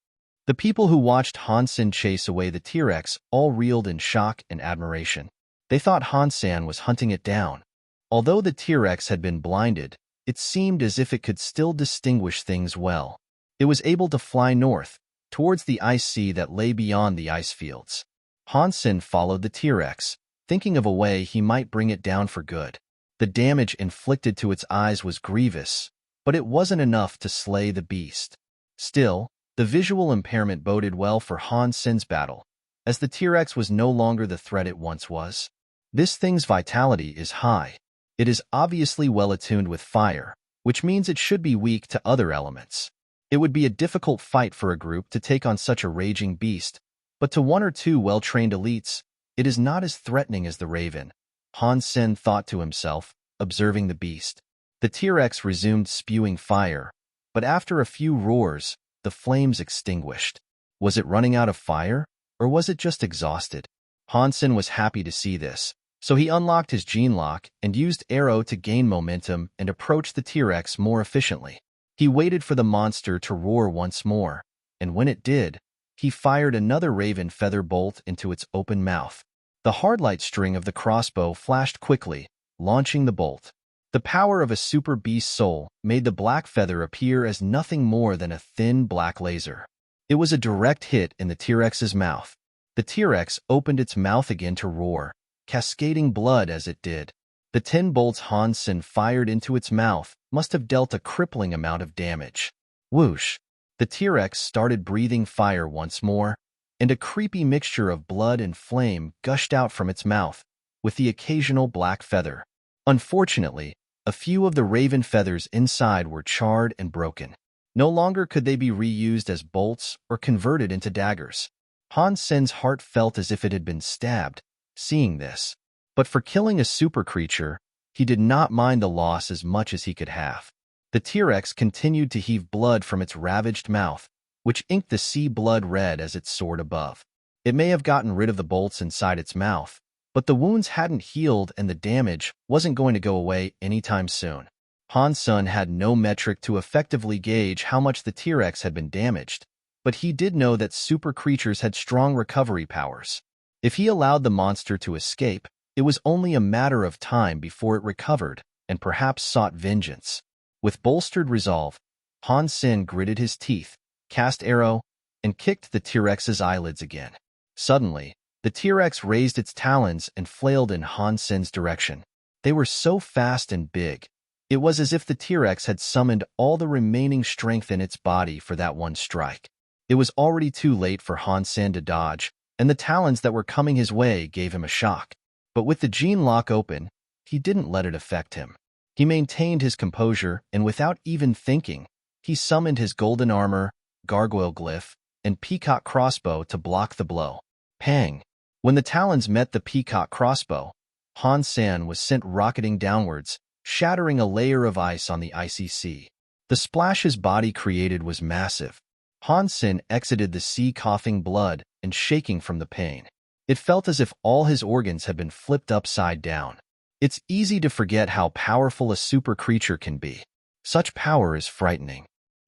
The people who watched Han Sen chase away the T-Rex all reeled in shock and admiration. They thought Han Sen was hunting it down. Although the T-Rex had been blinded, it seemed as if it could still distinguish things well. It was able to fly north, towards the ice sea that lay beyond the ice fields. Han Sen followed the T-Rex, thinking of a way he might bring it down for good. The damage inflicted to its eyes was grievous, but it wasn't enough to slay the beast. Still, the visual impairment boded well for Han Sen's battle, as the T-Rex was no longer the threat it once was. This thing's vitality is high. It is obviously well attuned with fire, which means it should be weak to other elements. It would be a difficult fight for a group to take on such a raging beast, but to 1 or 2 well-trained elites, it is not as threatening as the raven, Han Sen thought to himself, observing the beast. The T-Rex resumed spewing fire, but after a few roars, the flames extinguished. Was it running out of fire, or was it just exhausted? Han Sen was happy to see this, so he unlocked his gene lock and used arrow to gain momentum and approach the T-Rex more efficiently. He waited for the monster to roar once more, and when it did, he fired another raven feather bolt into its open mouth. The hardlight string of the crossbow flashed quickly, launching the bolt. The power of a super beast soul made the black feather appear as nothing more than a thin black laser. It was a direct hit in the T-Rex's mouth. The T-Rex opened its mouth again to roar, cascading blood as it did. The 10 bolts Han Sen fired into its mouth must have dealt a crippling amount of damage. Whoosh! The T-Rex started breathing fire once more, and a creepy mixture of blood and flame gushed out from its mouth, with the occasional black feather. Unfortunately, a few of the raven feathers inside were charred and broken. No longer could they be reused as bolts or converted into daggers. Han Sen's heart felt as if it had been stabbed, seeing this. But for killing a super creature, he did not mind the loss as much as he could have. The T-Rex continued to heave blood from its ravaged mouth, which inked the sea blood red as it soared above. It may have gotten rid of the bolts inside its mouth, but the wounds hadn't healed and the damage wasn't going to go away anytime soon. Han Sen had no metric to effectively gauge how much the T-Rex had been damaged, but he did know that super creatures had strong recovery powers. If he allowed the monster to escape, it was only a matter of time before it recovered and perhaps sought vengeance. With bolstered resolve, Han Sen gritted his teeth, cast arrow, and kicked the T-Rex's eyelids again. Suddenly, the T-Rex raised its talons and flailed in Han Sen's direction. They were so fast and big, it was as if the T-Rex had summoned all the remaining strength in its body for that one strike. It was already too late for Han Sen to dodge, and the talons that were coming his way gave him a shock. But with the gene lock open, he didn't let it affect him. He maintained his composure, and without even thinking, he summoned his golden armor, gargoyle glyph, and peacock crossbow to block the blow. Pang! When the talons met the peacock crossbow, Han Sen was sent rocketing downwards, shattering a layer of ice on the icy sea. The splash his body created was massive. Han Sen exited the sea coughing blood and shaking from the pain. It felt as if all his organs had been flipped upside down. It's easy to forget how powerful a super creature can be. Such power is frightening.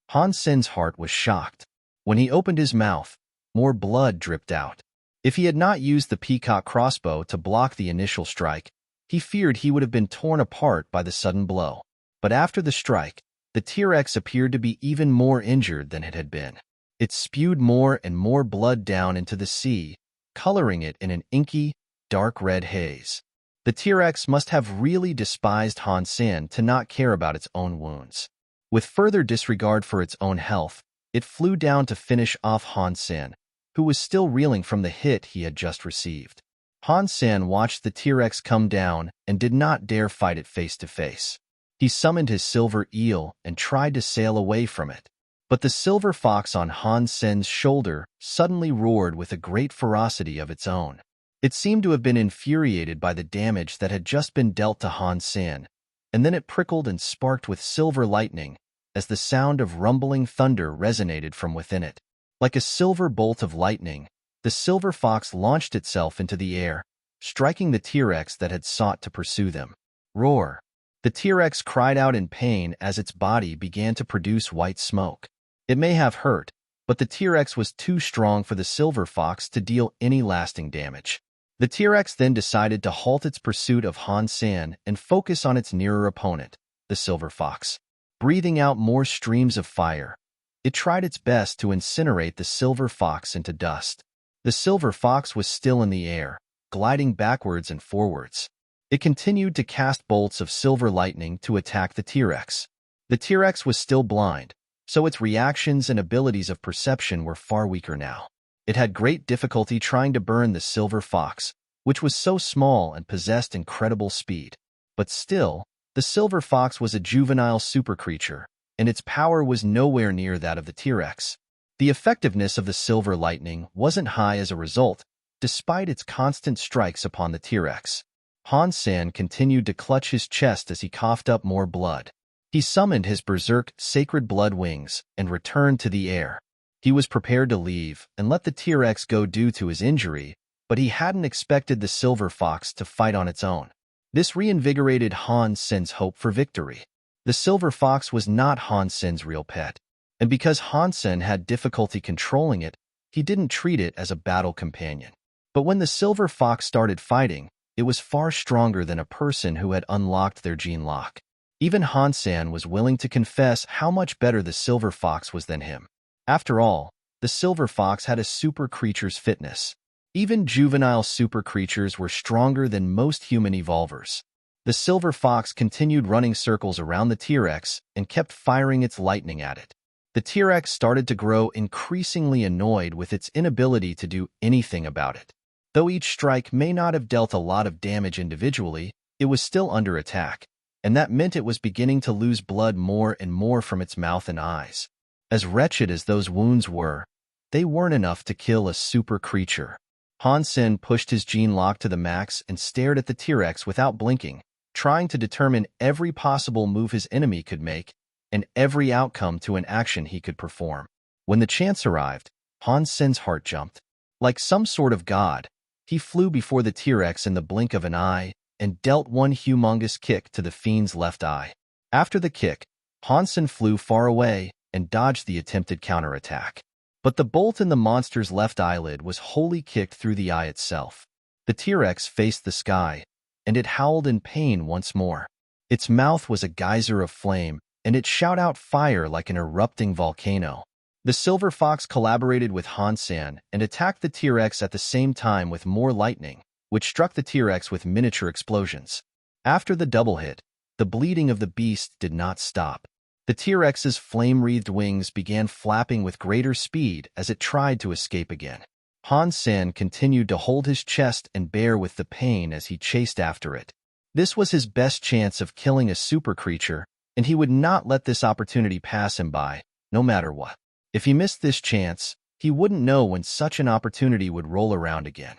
Han Sen's heart was shocked. When he opened his mouth, more blood dripped out. If he had not used the peacock crossbow to block the initial strike, he feared he would have been torn apart by the sudden blow. But after the strike, the T-Rex appeared to be even more injured than it had been. It spewed more and more blood down into the sea, coloring it in an inky, dark red haze. The T-Rex must have really despised Han Sen to not care about its own wounds. With further disregard for its own health, it flew down to finish off Han Sen, who was still reeling from the hit he had just received. Han Sen watched the T-Rex come down and did not dare fight it face to face. He summoned his silver eel and tried to sail away from it. But the silver fox on Han Sen's shoulder suddenly roared with a great ferocity of its own. It seemed to have been infuriated by the damage that had just been dealt to Han Sen, and then it prickled and sparked with silver lightning as the sound of rumbling thunder resonated from within it. Like a silver bolt of lightning, the silver fox launched itself into the air, striking the T-Rex that had sought to pursue them. Roar! The T-Rex cried out in pain as its body began to produce white smoke. It may have hurt, but the T-Rex was too strong for the silver fox to deal any lasting damage. The T-Rex then decided to halt its pursuit of Han Sen and focus on its nearer opponent, the silver fox. Breathing out more streams of fire, it tried its best to incinerate the silver fox into dust. The silver fox was still in the air, gliding backwards and forwards. It continued to cast bolts of silver lightning to attack the T-Rex. The T-Rex was still blind, so its reactions and abilities of perception were far weaker now. It had great difficulty trying to burn the silver fox, which was so small and possessed incredible speed. But still, the silver fox was a juvenile super creature, and its power was nowhere near that of the T-Rex. The effectiveness of the silver lightning wasn't high as a result, despite its constant strikes upon the T-Rex. Han Sen continued to clutch his chest as he coughed up more blood. He summoned his berserk sacred blood wings and returned to the air. He was prepared to leave and let the T-Rex go due to his injury, but he hadn't expected the silver fox to fight on its own. This reinvigorated Han Sen's hope for victory. The silver fox was not Han Sen's real pet, and because Han Sen had difficulty controlling it, he didn't treat it as a battle companion. But when the silver fox started fighting, it was far stronger than a person who had unlocked their gene lock. Even Han Sen was willing to confess how much better the silver fox was than him. After all, the silver fox had a super creature's fitness. Even juvenile super creatures were stronger than most human evolvers. The silver fox continued running circles around the T-Rex and kept firing its lightning at it. The T-Rex started to grow increasingly annoyed with its inability to do anything about it. Though each strike may not have dealt a lot of damage individually, it was still under attack, and that meant it was beginning to lose blood more and more from its mouth and eyes. As wretched as those wounds were, they weren't enough to kill a super creature. Han Sen pushed his gene lock to the max and stared at the T-Rex without blinking, trying to determine every possible move his enemy could make and every outcome to an action he could perform. When the chance arrived, Han Sen's heart jumped. Like some sort of god, he flew before the T-Rex in the blink of an eye and dealt one humongous kick to the fiend's left eye. After the kick, Han Sen flew far away and dodged the attempted counterattack. But the bolt in the monster's left eyelid was wholly kicked through the eye itself. The T-Rex faced the sky, and it howled in pain once more. Its mouth was a geyser of flame, and it shot out fire like an erupting volcano. The silver fox collaborated with Han Sen and attacked the T-Rex at the same time with more lightning, which struck the T-Rex with miniature explosions. After the double hit, the bleeding of the beast did not stop. The T-Rex's flame-wreathed wings began flapping with greater speed as it tried to escape again. Han Sen continued to hold his chest and bear with the pain as he chased after it. This was his best chance of killing a super creature, and he would not let this opportunity pass him by, no matter what. If he missed this chance, he wouldn't know when such an opportunity would roll around again.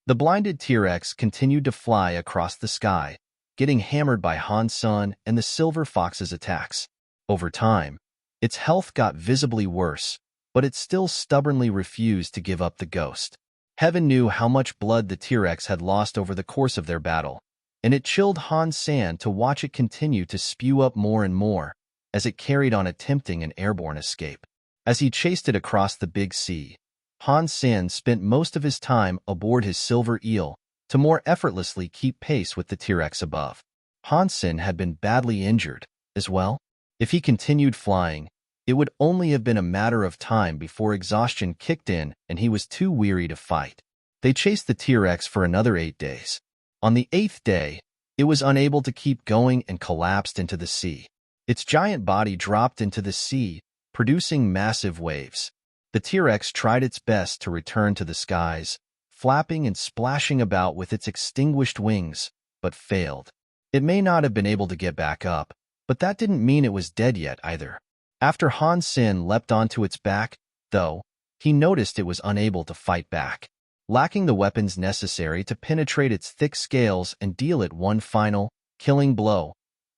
The blinded T-Rex continued to fly across the sky, getting hammered by Han Sen and the silver fox's attacks. Over time, its health got visibly worse, but it still stubbornly refused to give up the ghost. Heaven knew how much blood the T-Rex had lost over the course of their battle, and it chilled Han Sen to watch it continue to spew up more and more as it carried on attempting an airborne escape. As he chased it across the big sea, Han Sen spent most of his time aboard his silver eel to more effortlessly keep pace with the T-Rex above. Han Sen had been badly injured as well. If he continued flying, it would only have been a matter of time before exhaustion kicked in and he was too weary to fight. They chased the T-Rex for another 8 days. On the 8th day, it was unable to keep going and collapsed into the sea. Its giant body dropped into the sea, producing massive waves. The T-Rex tried its best to return to the skies, flapping and splashing about with its extinguished wings, but failed. It may not have been able to get back up, but that didn't mean it was dead yet either. After Han Sen leapt onto its back, though, he noticed it was unable to fight back. Lacking the weapons necessary to penetrate its thick scales and deal it one final, killing blow,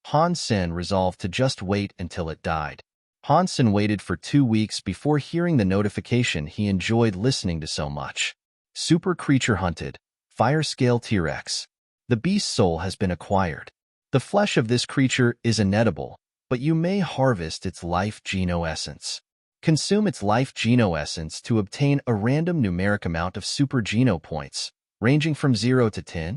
Han Sen resolved to just wait until it died. Han Sen waited for 2 weeks before hearing the notification he enjoyed listening to so much. Super creature hunted, fire scale T-Rex. The beast's soul has been acquired. The flesh of this creature is inedible, but you may harvest its life geno-essence. Consume its life geno-essence to obtain a random numeric amount of super geno points, ranging from 0 to 10.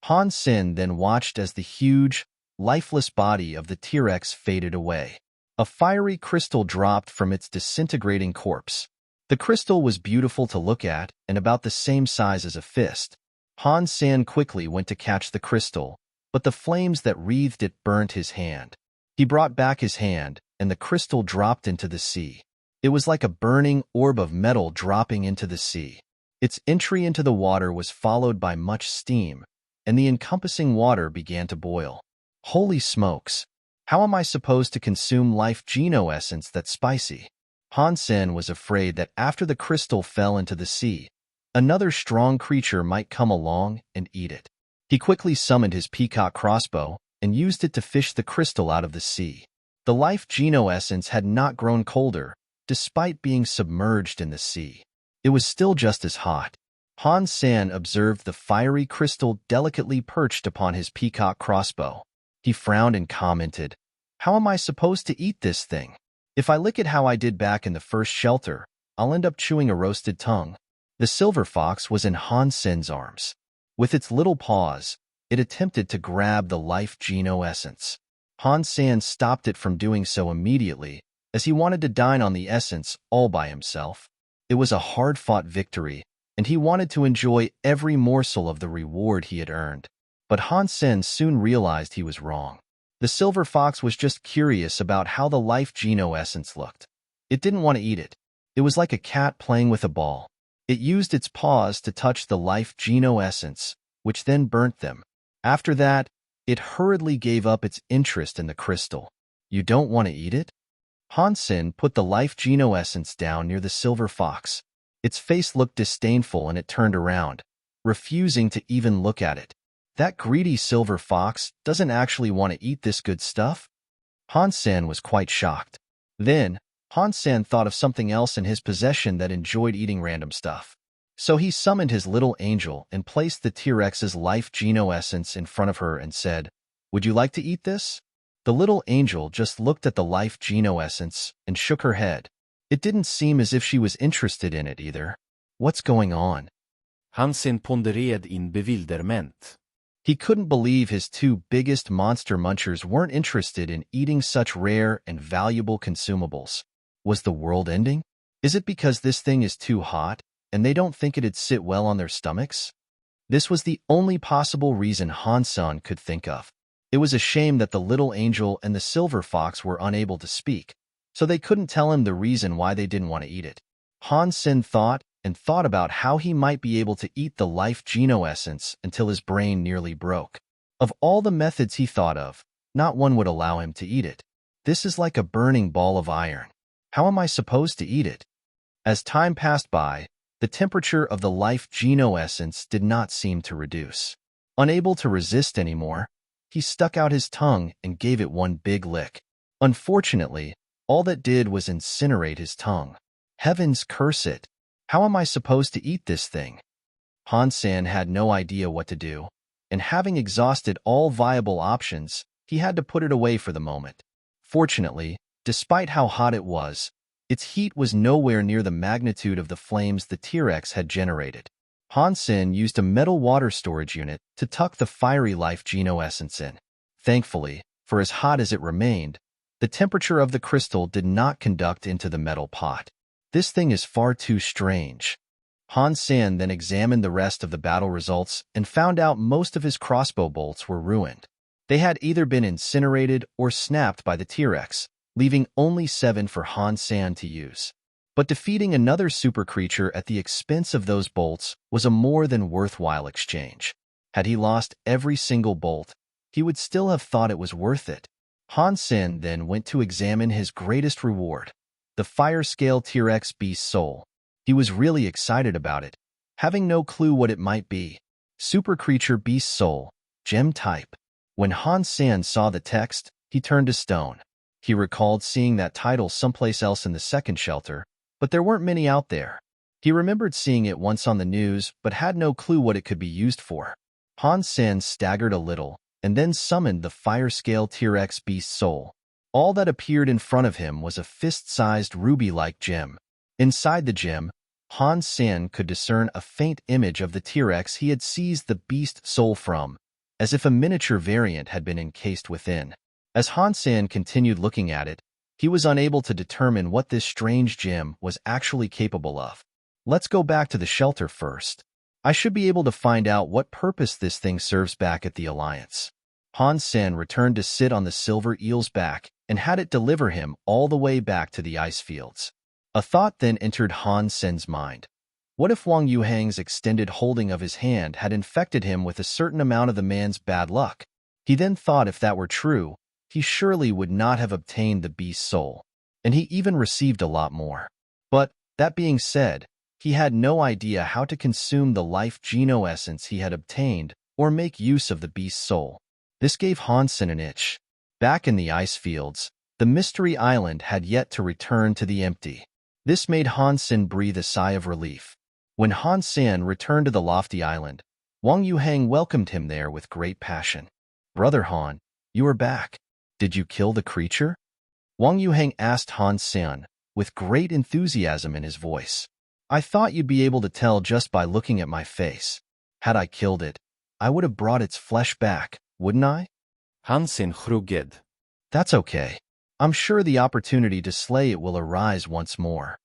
Han Sen then watched as the huge, lifeless body of the T-Rex faded away. A fiery crystal dropped from its disintegrating corpse. The crystal was beautiful to look at and about the same size as a fist. Han Sen quickly went to catch the crystal, but the flames that wreathed it burnt his hand. He brought back his hand, and the crystal dropped into the sea. It was like a burning orb of metal dropping into the sea. Its entry into the water was followed by much steam, and the encompassing water began to boil. Holy smokes! How am I supposed to consume life geno-essence that's spicy? Han Sen was afraid that after the crystal fell into the sea, another strong creature might come along and eat it. He quickly summoned his peacock crossbow and used it to fish the crystal out of the sea. The life geno essence had not grown colder, despite being submerged in the sea. It was still just as hot. Han Sen observed the fiery crystal delicately perched upon his peacock crossbow. He frowned and commented, "How am I supposed to eat this thing? If I lick it how I did back in the first shelter, I'll end up chewing a roasted tongue." The silver fox was in Han Sen's arms. With its little paws, it attempted to grab the life geno essence. Han Sen stopped it from doing so immediately, as he wanted to dine on the essence all by himself. It was a hard-fought victory, and he wanted to enjoy every morsel of the reward he had earned. But Han Sen soon realized he was wrong. The silver fox was just curious about how the life geno essence looked. It didn't want to eat it. It was like a cat playing with a ball. It used its paws to touch the life geno essence, which then burnt them. After that, it hurriedly gave up its interest in the crystal. "You don't want to eat it?" Han Sen put the life geno essence down near the silver fox. Its face looked disdainful and it turned around, refusing to even look at it. "That greedy silver fox doesn't actually want to eat this good stuff?" Han Sen was quite shocked. Then, Han Sen thought of something else in his possession that enjoyed eating random stuff. So he summoned his little angel and placed the T-Rex's life geno essence in front of her and said, "Would you like to eat this?" The little angel just looked at the life geno essence and shook her head. It didn't seem as if she was interested in it either. What's going on? Han Sen pondererade in bewilderment. He couldn't believe his two biggest monster munchers weren't interested in eating such rare and valuable consumables. Was the world ending? Is it because this thing is too hot, and they don't think it'd sit well on their stomachs? This was the only possible reason Han Sen could think of. It was a shame that the little angel and the silver fox were unable to speak, so they couldn't tell him the reason why they didn't want to eat it. Han Sen thought and thought about how he might be able to eat the life geno essence until his brain nearly broke. Of all the methods he thought of, not one would allow him to eat it. This is like a burning ball of iron. How am I supposed to eat it? As time passed by, the temperature of the life geno essence did not seem to reduce. Unable to resist anymore, he stuck out his tongue and gave it one big lick. Unfortunately, all that did was incinerate his tongue. Heavens curse it! How am I supposed to eat this thing? Han Sen had no idea what to do, and having exhausted all viable options, he had to put it away for the moment. Fortunately, despite how hot it was, its heat was nowhere near the magnitude of the flames the T-Rex had generated. Han Sen used a metal water storage unit to tuck the fiery life geno essence in. Thankfully, for as hot as it remained, the temperature of the crystal did not conduct into the metal pot. This thing is far too strange. Han Sen then examined the rest of the battle results and found out most of his crossbow bolts were ruined. They had either been incinerated or snapped by the T-Rex, leaving only 7 for Han Sen to use. But defeating another super creature at the expense of those bolts was a more than worthwhile exchange. Had he lost every single bolt, he would still have thought it was worth it. Han Sen then went to examine his greatest reward, the fire-scale T-Rex beast soul. He was really excited about it, having no clue what it might be. Super creature beast soul, gem type. When Han Sen saw the text, he turned to stone. He recalled seeing that title someplace else in the second shelter, but there weren't many out there. He remembered seeing it once on the news, but had no clue what it could be used for. Han Sen staggered a little, and then summoned the fire-scale T-Rex beast soul. All that appeared in front of him was a fist-sized ruby-like gem. Inside the gem, Han Sen could discern a faint image of the T-Rex he had seized the beast soul from, as if a miniature variant had been encased within. As Han Sen continued looking at it, he was unable to determine what this strange gem was actually capable of. Let's go back to the shelter first. I should be able to find out what purpose this thing serves back at the Alliance. Han Sen returned to sit on the silver eel's back and had it deliver him all the way back to the ice fields. A thought then entered Han Sen's mind. What if Wang Yuhang's extended holding of his hand had infected him with a certain amount of the man's bad luck? He then thought if that were true, he surely would not have obtained the beast's soul, and he even received a lot more. But, that being said, he had no idea how to consume the life geno essence he had obtained or make use of the beast's soul. This gave Han Sen an itch. Back in the ice fields, The mystery island had yet to return to the empty. This made Han Sen breathe a sigh of relief. When Han Sen returned to the lofty island, Wang Yuhang welcomed him there with great passion. "Brother Han, you are back. Did you kill the creature?" Wang Yuhang asked Han Sen, with great enthusiasm in his voice. "I thought you'd be able to tell just by looking at my face. Had I killed it, I would have brought its flesh back, wouldn't I?" Han Sen shrugged. "That's okay. I'm sure the opportunity to slay it will arise once more."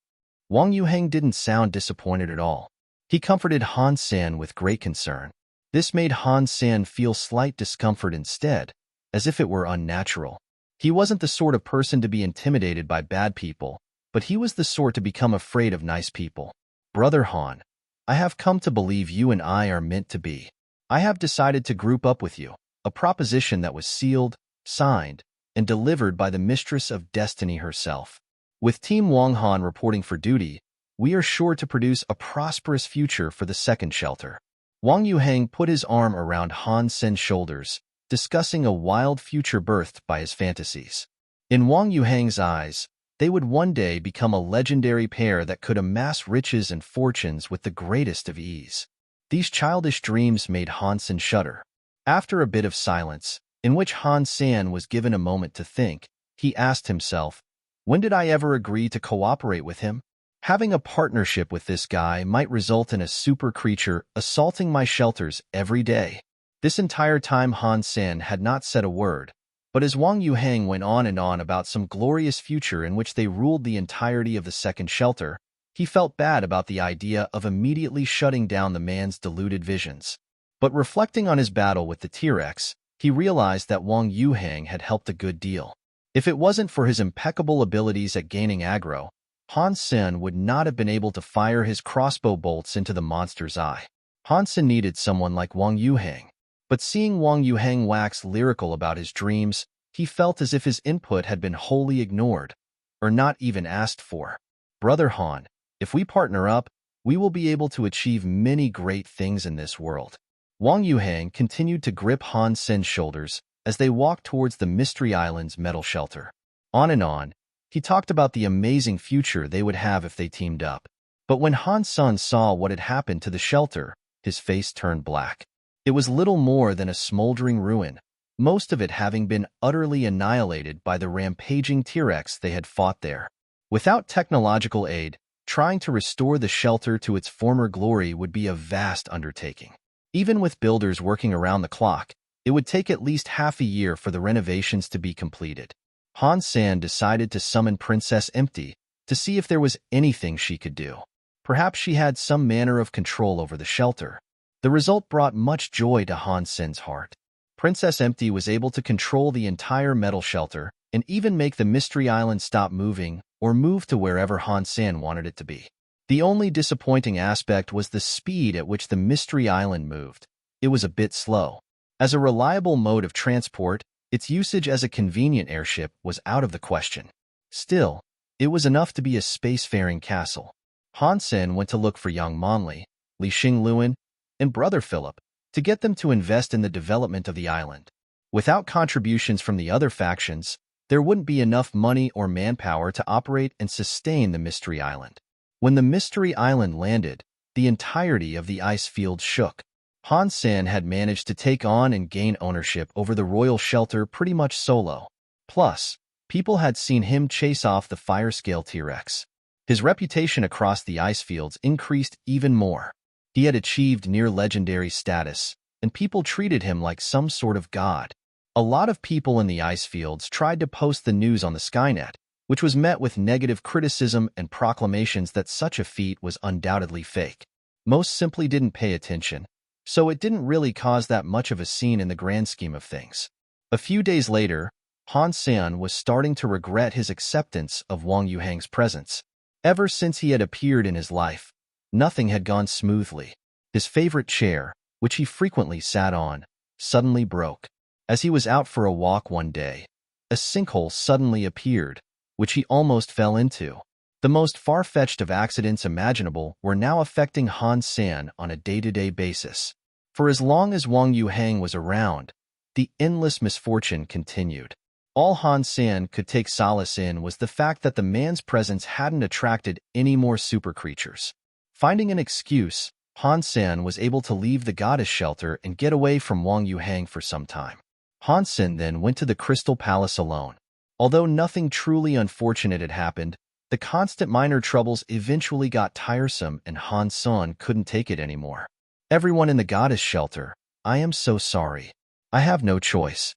Wang Yuhang didn't sound disappointed at all. He comforted Han Sen with great concern. This made Han Sen feel slight discomfort instead, as if it were unnatural. He wasn't the sort of person to be intimidated by bad people, but he was the sort to become afraid of nice people. "Brother Han, I have come to believe you and I are meant to be. I have decided to group up with you, a proposition that was sealed, signed, and delivered by the mistress of destiny herself. With Team Wang Han reporting for duty, we are sure to produce a prosperous future for the second shelter." Wang Yuhang put his arm around Han Sen's shoulders, discussing a wild future birthed by his fantasies. In Wang Yuhang's eyes, they would one day become a legendary pair that could amass riches and fortunes with the greatest of ease. These childish dreams made Han Sen shudder. After a bit of silence, in which Han Sen was given a moment to think, he asked himself, "When did I ever agree to cooperate with him? Having a partnership with this guy might result in a super creature assaulting my shelters every day." This entire time Han Sen had not said a word, but as Wang Yuhang went on and on about some glorious future in which they ruled the entirety of the second shelter, he felt bad about the idea of immediately shutting down the man's deluded visions. But reflecting on his battle with the T-Rex, he realized that Wang Yuhang had helped a good deal. If it wasn't for his impeccable abilities at gaining aggro, Han Sen would not have been able to fire his crossbow bolts into the monster's eye. Han Sen needed someone like Wang Yuhang. But seeing Wang Yuhang wax lyrical about his dreams, he felt as if his input had been wholly ignored, or not even asked for. "Brother Han, if we partner up, we will be able to achieve many great things in this world." Wang Yuhang continued to grip Han Sen's shoulders as they walked towards the Mystery Island's metal shelter. On and on, he talked about the amazing future they would have if they teamed up. But when Han Sen saw what had happened to the shelter, his face turned black. It was little more than a smoldering ruin, most of it having been utterly annihilated by the rampaging T-Rex they had fought there. Without technological aid, trying to restore the shelter to its former glory would be a vast undertaking. Even with builders working around the clock, it would take at least half a year for the renovations to be completed. Han Sen decided to summon Princess Empty to see if there was anything she could do. Perhaps she had some manner of control over the shelter. The result brought much joy to Han Sen's heart. Princess Empty was able to control the entire metal shelter and even make the Mystery Island stop moving or move to wherever Han Sen wanted it to be. The only disappointing aspect was the speed at which the Mystery Island moved. It was a bit slow. As a reliable mode of transport, its usage as a convenient airship was out of the question. Still, it was enough to be a spacefaring castle. Han Sen went to look for young Monli, Li Xingluan, and brother Philip, to get them to invest in the development of the island. Without contributions from the other factions, there wouldn't be enough money or manpower to operate and sustain the Mystery Island. When the Mystery Island landed, the entirety of the ice field shook. Han Sen had managed to take on and gain ownership over the royal shelter pretty much solo. Plus, people had seen him chase off the fire-scale T-Rex. His reputation across the ice fields increased even more. He had achieved near-legendary status, and people treated him like some sort of god. A lot of people in the ice fields tried to post the news on the Skynet, which was met with negative criticism and proclamations that such a feat was undoubtedly fake. Most simply didn't pay attention, so it didn't really cause that much of a scene in the grand scheme of things. A few days later, Han Sen was starting to regret his acceptance of Wang Yuhang's presence. Ever since he had appeared in his life, nothing had gone smoothly. His favorite chair, which he frequently sat on, suddenly broke. As he was out for a walk one day, a sinkhole suddenly appeared, which he almost fell into. The most far-fetched of accidents imaginable were now affecting Han Sen on a day-to-day basis. For as long as Wang Yuhang was around, the endless misfortune continued. All Han Sen could take solace in was the fact that the man's presence hadn't attracted any more super creatures. Finding an excuse, Han Sen was able to leave the goddess shelter and get away from Wang Yuhang for some time. Han Sen then went to the Crystal Palace alone. Although nothing truly unfortunate had happened, the constant minor troubles eventually got tiresome and Han Sen couldn't take it anymore. Everyone in the goddess shelter, I am so sorry. I have no choice.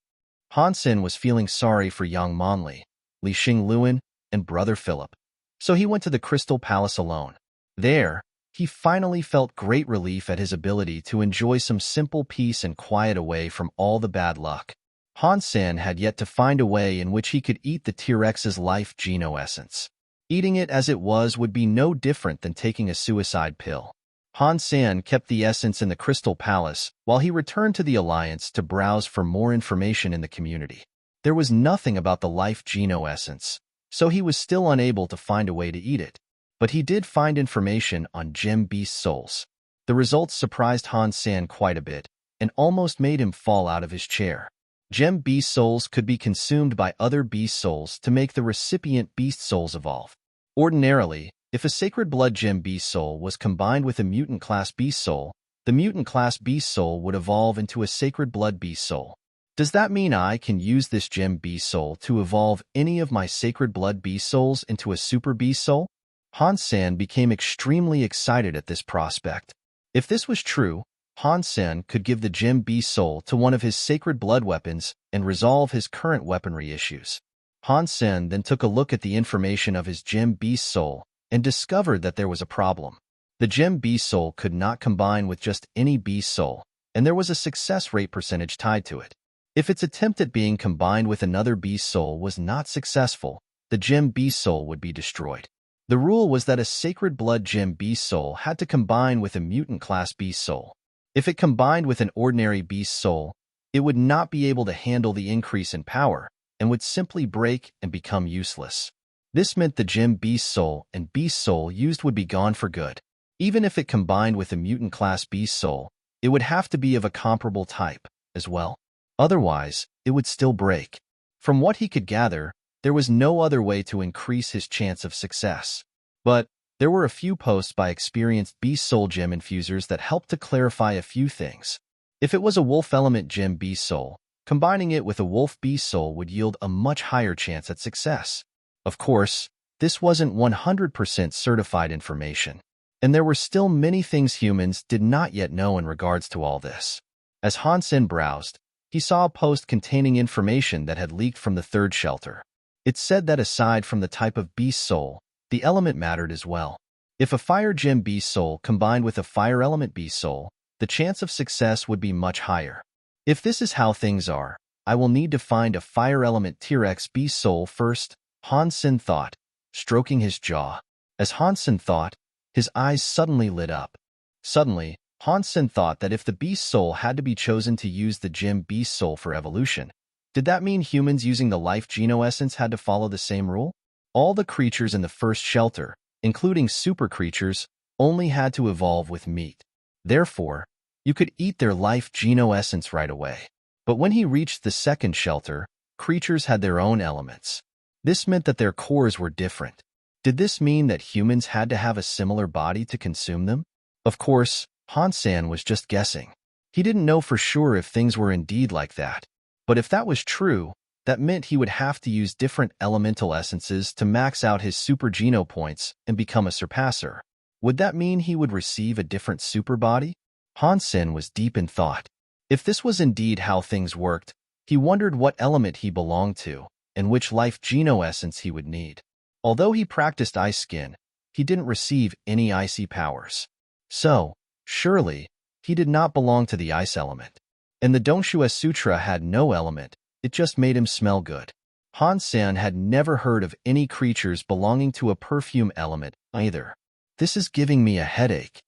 Han Sen was feeling sorry for Yang Monli, Li Xingluan, and Brother Philip. So he went to the Crystal Palace alone. There, he finally felt great relief at his ability to enjoy some simple peace and quiet away from all the bad luck. Han Sen had yet to find a way in which he could eat the T-Rex's life geno essence. Eating it as it was would be no different than taking a suicide pill. Han Sen kept the essence in the Crystal Palace while he returned to the Alliance to browse for more information in the community. There was nothing about the life geno essence, so he was still unable to find a way to eat it. But he did find information on gem beast souls. The results surprised Han Sen quite a bit and almost made him fall out of his chair. Gem beast souls could be consumed by other beast souls to make the recipient beast souls evolve. Ordinarily, if a sacred blood gem beast soul was combined with a mutant class beast soul, the mutant class beast soul would evolve into a sacred blood beast soul. Does that mean I can use this gem beast soul to evolve any of my sacred blood beast souls into a super beast soul? Han Sen became extremely excited at this prospect. If this was true, Han Sen could give the gem beast soul to one of his sacred blood weapons and resolve his current weaponry issues. Han Sen then took a look at the information of his gem beast soul and discovered that there was a problem. The gem beast soul could not combine with just any beast soul, and there was a success rate percentage tied to it. If its attempt at being combined with another beast soul was not successful, the gem beast soul would be destroyed. The rule was that a sacred blood gem beast soul had to combine with a mutant class beast soul. If it combined with an ordinary beast soul, it would not be able to handle the increase in power and would simply break and become useless. This meant the gem beast soul and beast soul used would be gone for good. Even if it combined with a mutant class beast soul, it would have to be of a comparable type as well. Otherwise, it would still break. From what he could gather, there was no other way to increase his chance of success. But there were a few posts by experienced beast soul gem infusers that helped to clarify a few things. If it was a wolf element gem beast soul, combining it with a wolf beast soul would yield a much higher chance at success. Of course, this wasn't 100% certified information, and there were still many things humans did not yet know in regards to all this. As Han Sen browsed, he saw a post containing information that had leaked from the third shelter. It said that aside from the type of beast soul, the element mattered as well. If a fire gem beast soul combined with a fire element beast soul, the chance of success would be much higher. If this is how things are, I will need to find a fire element T-Rex beast soul first, Han Sen thought, stroking his jaw. As Han Sen thought, his eyes suddenly lit up. Suddenly, Han Sen thought that if the beast soul had to be chosen to use the gem beast soul for evolution, did that mean humans using the life geno essence had to follow the same rule? All the creatures in the first shelter, including super creatures, only had to evolve with meat. Therefore, you could eat their life geno essence right away. But when he reached the second shelter, creatures had their own elements. This meant that their cores were different. Did this mean that humans had to have a similar body to consume them? Of course, Han Sen was just guessing. He didn't know for sure if things were indeed like that. But if that was true, that meant he would have to use different elemental essences to max out his super geno points and become a surpasser. Would that mean he would receive a different super body? Han Sen was deep in thought. If this was indeed how things worked, he wondered what element he belonged to and which life geno essence he would need. Although he practiced ice skin, he didn't receive any icy powers. So, surely, he did not belong to the ice element. And the Dongxue Sutra had no element, it just made him smell good. Han Sen had never heard of any creatures belonging to a perfume element either. This is giving me a headache.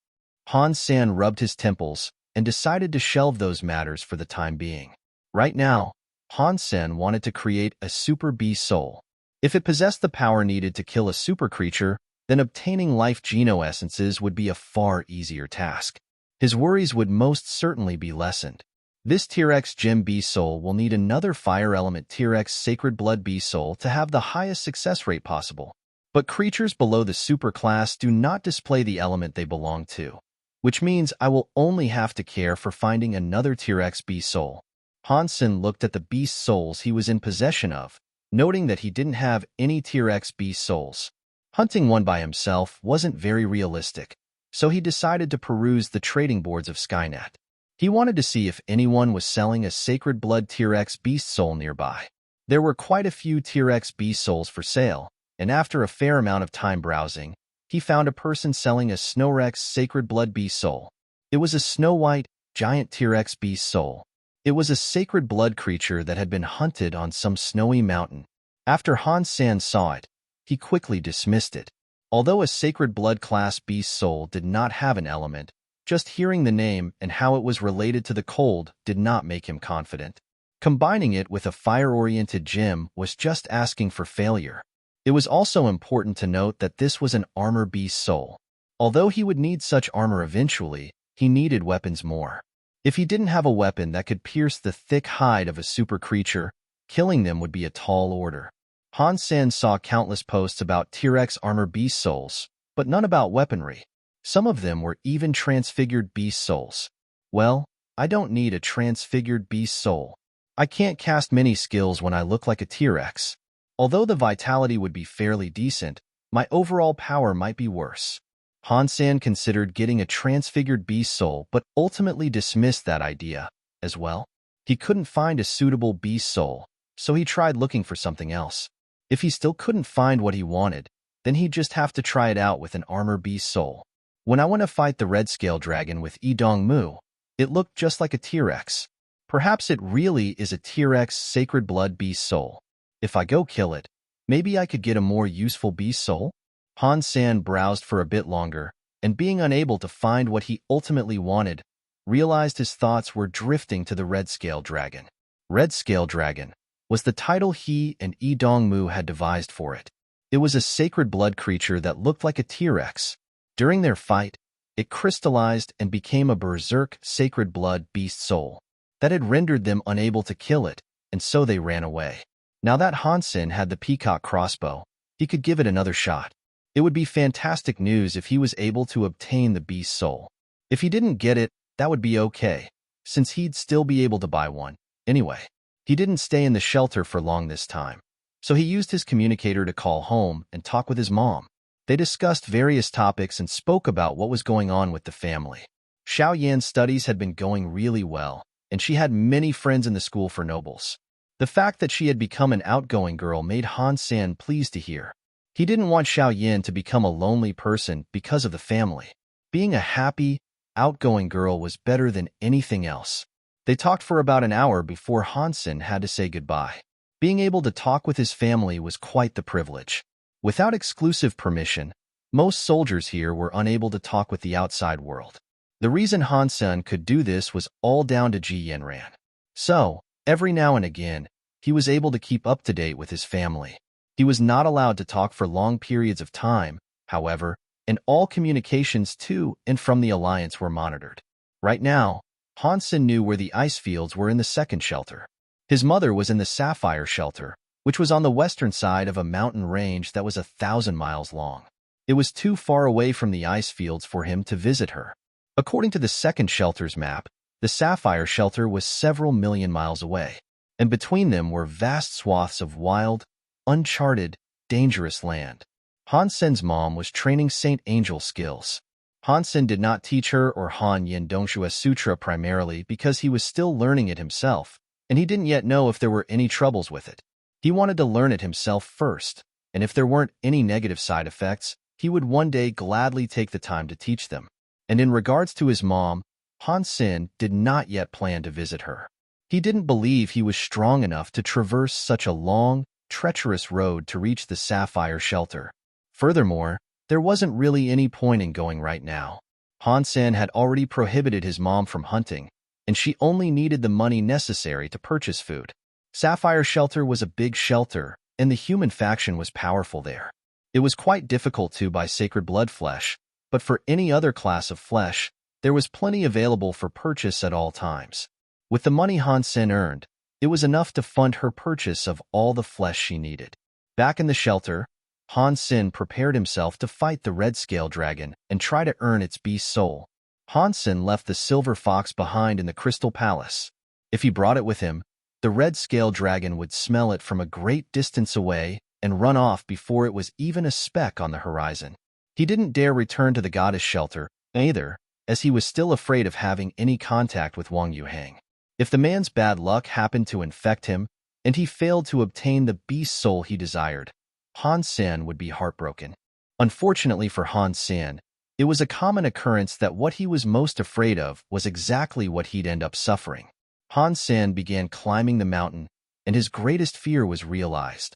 Han Sen rubbed his temples and decided to shelve those matters for the time being. Right now, Han Sen wanted to create a super beast soul. If it possessed the power needed to kill a super creature, then obtaining life geno essences would be a far easier task. His worries would most certainly be lessened. This T-Rex Gem Beast Soul will need another Fire Element T-Rex Sacred Blood Beast Soul to have the highest success rate possible. But creatures below the super class do not display the element they belong to, which means I will only have to care for finding another T-Rex Beast Soul. Han Sen looked at the Beast Souls he was in possession of, noting that he didn't have any T-Rex Beast Souls. Hunting one by himself wasn't very realistic, so he decided to peruse the trading boards of Skynet. He wanted to see if anyone was selling a Sacred Blood T-Rex Beast Soul nearby. There were quite a few T-Rex Beast Souls for sale, and after a fair amount of time browsing, he found a person selling a Snow-Rex Sacred Blood Beast Soul. It was a snow-white, giant T-Rex Beast Soul. It was a sacred blood creature that had been hunted on some snowy mountain. After Han Sen saw it, he quickly dismissed it. Although a Sacred Blood class Beast Soul did not have an element, just hearing the name and how it was related to the cold did not make him confident. Combining it with a fire-oriented gem was just asking for failure. It was also important to note that this was an armor Beast Soul. Although he would need such armor eventually, he needed weapons more. If he didn't have a weapon that could pierce the thick hide of a super creature, killing them would be a tall order. Han Sen saw countless posts about T-Rex armor Beast Souls, but none about weaponry. Some of them were even transfigured Beast Souls. Well, I don't need a transfigured Beast Soul. I can't cast many skills when I look like a T-Rex. Although the vitality would be fairly decent, my overall power might be worse. Han Sen considered getting a transfigured Beast Soul but ultimately dismissed that idea as well. He couldn't find a suitable Beast Soul, so he tried looking for something else. If he still couldn't find what he wanted, then he'd just have to try it out with an armor Beast Soul. When I went to fight the Red Scale Dragon with Mu, it looked just like a T-Rex. Perhaps it really is a T-Rex Sacred Blood Beast Soul. If I go kill it, maybe I could get a more useful Beast Soul? Han Sen browsed for a bit longer, and being unable to find what he ultimately wanted, realized his thoughts were drifting to the Red Scale Dragon. Red Scale Dragon was the title he and Mu had devised for it. It was a sacred blood creature that looked like a T-Rex. During their fight, it crystallized and became a berserk Sacred Blood Beast Soul that had rendered them unable to kill it, and so they ran away. Now that Han Sen had the peacock crossbow, he could give it another shot. It would be fantastic news if he was able to obtain the Beast Soul. If he didn't get it, that would be okay, since he'd still be able to buy one. Anyway, he didn't stay in the shelter for long this time, so he used his communicator to call home and talk with his mom. They discussed various topics and spoke about what was going on with the family. Xiao Yan's studies had been going really well, and she had many friends in the school for nobles. The fact that she had become an outgoing girl made Han Sen pleased to hear. He didn't want Xiao Yan to become a lonely person because of the family. Being a happy, outgoing girl was better than anything else. They talked for about an hour before Han Sen had to say goodbye. Being able to talk with his family was quite the privilege. Without exclusive permission, most soldiers here were unable to talk with the outside world. The reason Han Sen could do this was all down to Ji Yanran. So, every now and again, he was able to keep up to date with his family. He was not allowed to talk for long periods of time, however, and all communications to and from the Alliance were monitored. Right now, Han Sen knew where the ice fields were in the second shelter. His mother was in the Sapphire Shelter, which was on the western side of a mountain range that was 1,000 miles long. It was too far away from the ice fields for him to visit her. According to the second shelter's map, the Sapphire Shelter was several million miles away, and between them were vast swaths of wild, uncharted, dangerous land. Han Sen's mom was training Saint Angel skills. Han Sen did not teach her or Han Yin Dongshu Sutra primarily because he was still learning it himself, and he didn't yet know if there were any troubles with it. He wanted to learn it himself first, and if there weren't any negative side effects, he would one day gladly take the time to teach them. And in regards to his mom, Han Sen did not yet plan to visit her. He didn't believe he was strong enough to traverse such a long, treacherous road to reach the Sapphire Shelter. Furthermore, there wasn't really any point in going right now. Han Sen had already prohibited his mom from hunting, and she only needed the money necessary to purchase food. Sapphire Shelter was a big shelter, and the human faction was powerful there. It was quite difficult to buy sacred blood flesh, but for any other class of flesh, there was plenty available for purchase at all times. With the money Han Sen earned, it was enough to fund her purchase of all the flesh she needed. Back in the shelter, Han Sen prepared himself to fight the red scale dragon and try to earn its beast soul. Han Sen left the silver fox behind in the crystal palace. If he brought it with him, the red scale dragon would smell it from a great distance away and run off before it was even a speck on the horizon. He didn't dare return to the goddess shelter, either, as he was still afraid of having any contact with Wang Yuhang. If the man's bad luck happened to infect him, and he failed to obtain the beast soul he desired, Han Sen would be heartbroken. Unfortunately for Han Sen, it was a common occurrence that what he was most afraid of was exactly what he'd end up suffering. Han Sen began climbing the mountain, and his greatest fear was realized.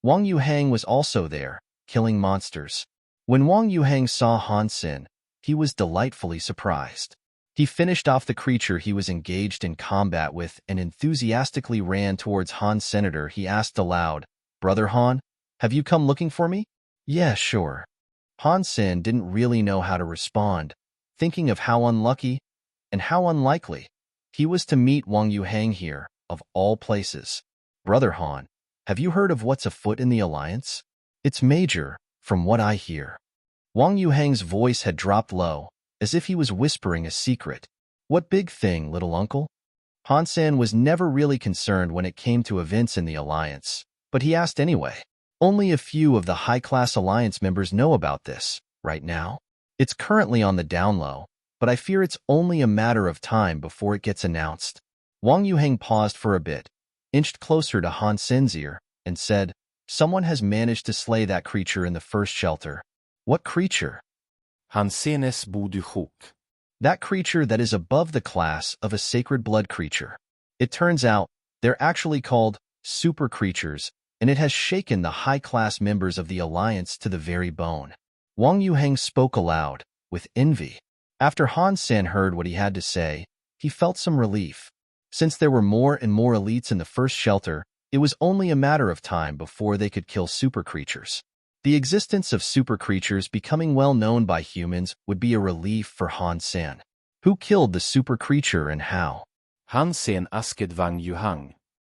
Wang Yuhang was also there, killing monsters. When Wang Yuhang saw Han Sen, he was delightfully surprised. He finished off the creature he was engaged in combat with and enthusiastically ran towards Han's senator. He asked aloud, "Brother Han, have you come looking for me?" "Yeah, sure." Han Sen didn't really know how to respond, thinking of how unlucky and how unlikely he was to meet Wang Yuhang here, of all places. "Brother Han, have you heard of what's afoot in the alliance? It's major, from what I hear." Wang Yuhang's voice had dropped low, as if he was whispering a secret. "What big thing, little uncle?" Han Sen was never really concerned when it came to events in the alliance, but he asked anyway. Only a few of the high-class alliance members know about this, right now. It's currently on the down low, but I fear it's only a matter of time before it gets announced. Wang Yuhang paused for a bit, inched closer to Han Sen's ear, and said, "Someone has managed to slay that creature in the first shelter." "What creature?" Han Sen's AUDIOBOOK. "That creature that is above the class of a sacred blood creature. It turns out they're actually called super creatures, and it has shaken the high-class members of the alliance to the very bone." Wang Yuhang spoke aloud, with envy. After Han Sen heard what he had to say, he felt some relief. Since there were more and more elites in the first shelter, it was only a matter of time before they could kill super creatures. The existence of super creatures becoming well known by humans would be a relief for Han Sen. Who killed the super creature and how? Han Sen asked Wang Yuhang.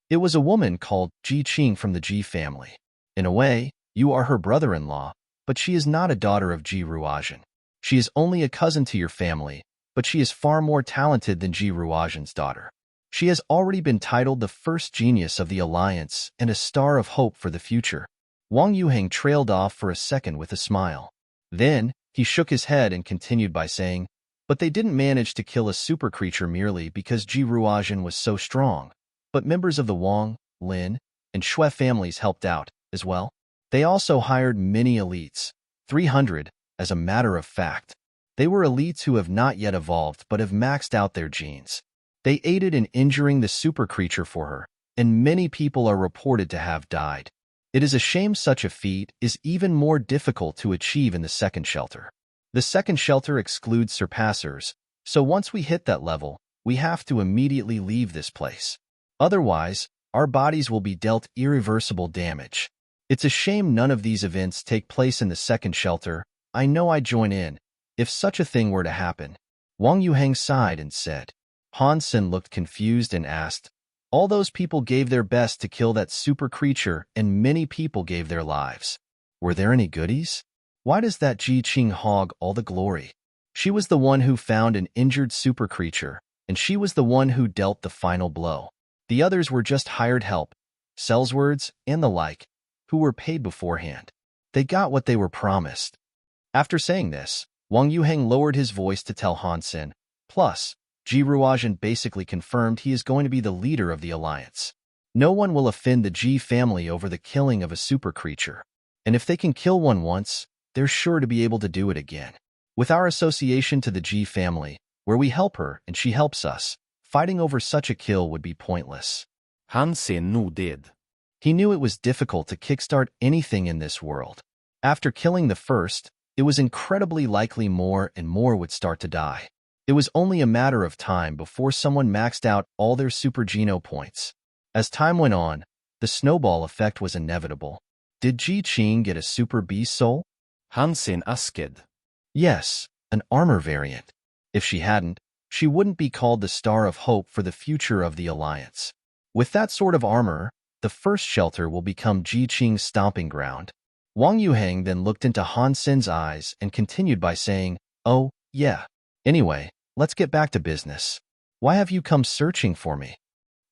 "It was a woman called Ji Qing from the Ji family. In a way, you are her brother-in-law, but she is not a daughter of Ji Ruozhen. She is only a cousin to your family, but she is far more talented than Ji Ruozhen's daughter. She has already been titled the first genius of the alliance and a star of hope for the future." Wang Yuhang trailed off for a second with a smile. Then, he shook his head and continued by saying, "But they didn't manage to kill a super creature merely because Ji Ruozhen was so strong, but members of the Wang, Lin, and Shui families helped out, as well. They also hired many elites, 300, as a matter of fact. They were elites who have not yet evolved but have maxed out their genes. They aided in injuring the super creature for her, and many people are reported to have died. It is a shame such a feat is even more difficult to achieve in the second shelter. The second shelter excludes surpassers, so once we hit that level, we have to immediately leave this place. Otherwise, our bodies will be dealt irreversible damage. It's a shame none of these events take place in the second shelter. I know I'd join in, if such a thing were to happen." Wang Yuhang sighed and said. Han Sen looked confused and asked, "All those people gave their best to kill that super creature, and many people gave their lives. Were there any goodies? Why does that Ji Qing hog all the glory? She was the one who found an injured super creature, and she was the one who dealt the final blow. The others were just hired help, sellswords, and the like, who were paid beforehand. They got what they were promised." After saying this, Wang Yuhang lowered his voice to tell Han Sen, "Plus, Ji Ruozhen basically confirmed he is going to be the leader of the alliance. No one will offend the Ji family over the killing of a super creature. And if they can kill one once, they're sure to be able to do it again. With our association to the Ji family, where we help her and she helps us, fighting over such a kill would be pointless." Han Sen nodded. He knew it was difficult to kickstart anything in this world. After killing the first, it was incredibly likely more and more would start to die. It was only a matter of time before someone maxed out all their super geno points. As time went on, the snowball effect was inevitable. Did Ji Qing get a super beast soul? Han Sen asked. Yes, an armor variant. If she hadn't, she wouldn't be called the Star of Hope for the future of the Alliance. With that sort of armor, the first shelter will become Ji Qing's stomping ground. Wang Yuheng then looked into Han Sen's eyes and continued by saying, "Oh, yeah. Anyway, let's get back to business. Why have you come searching for me?"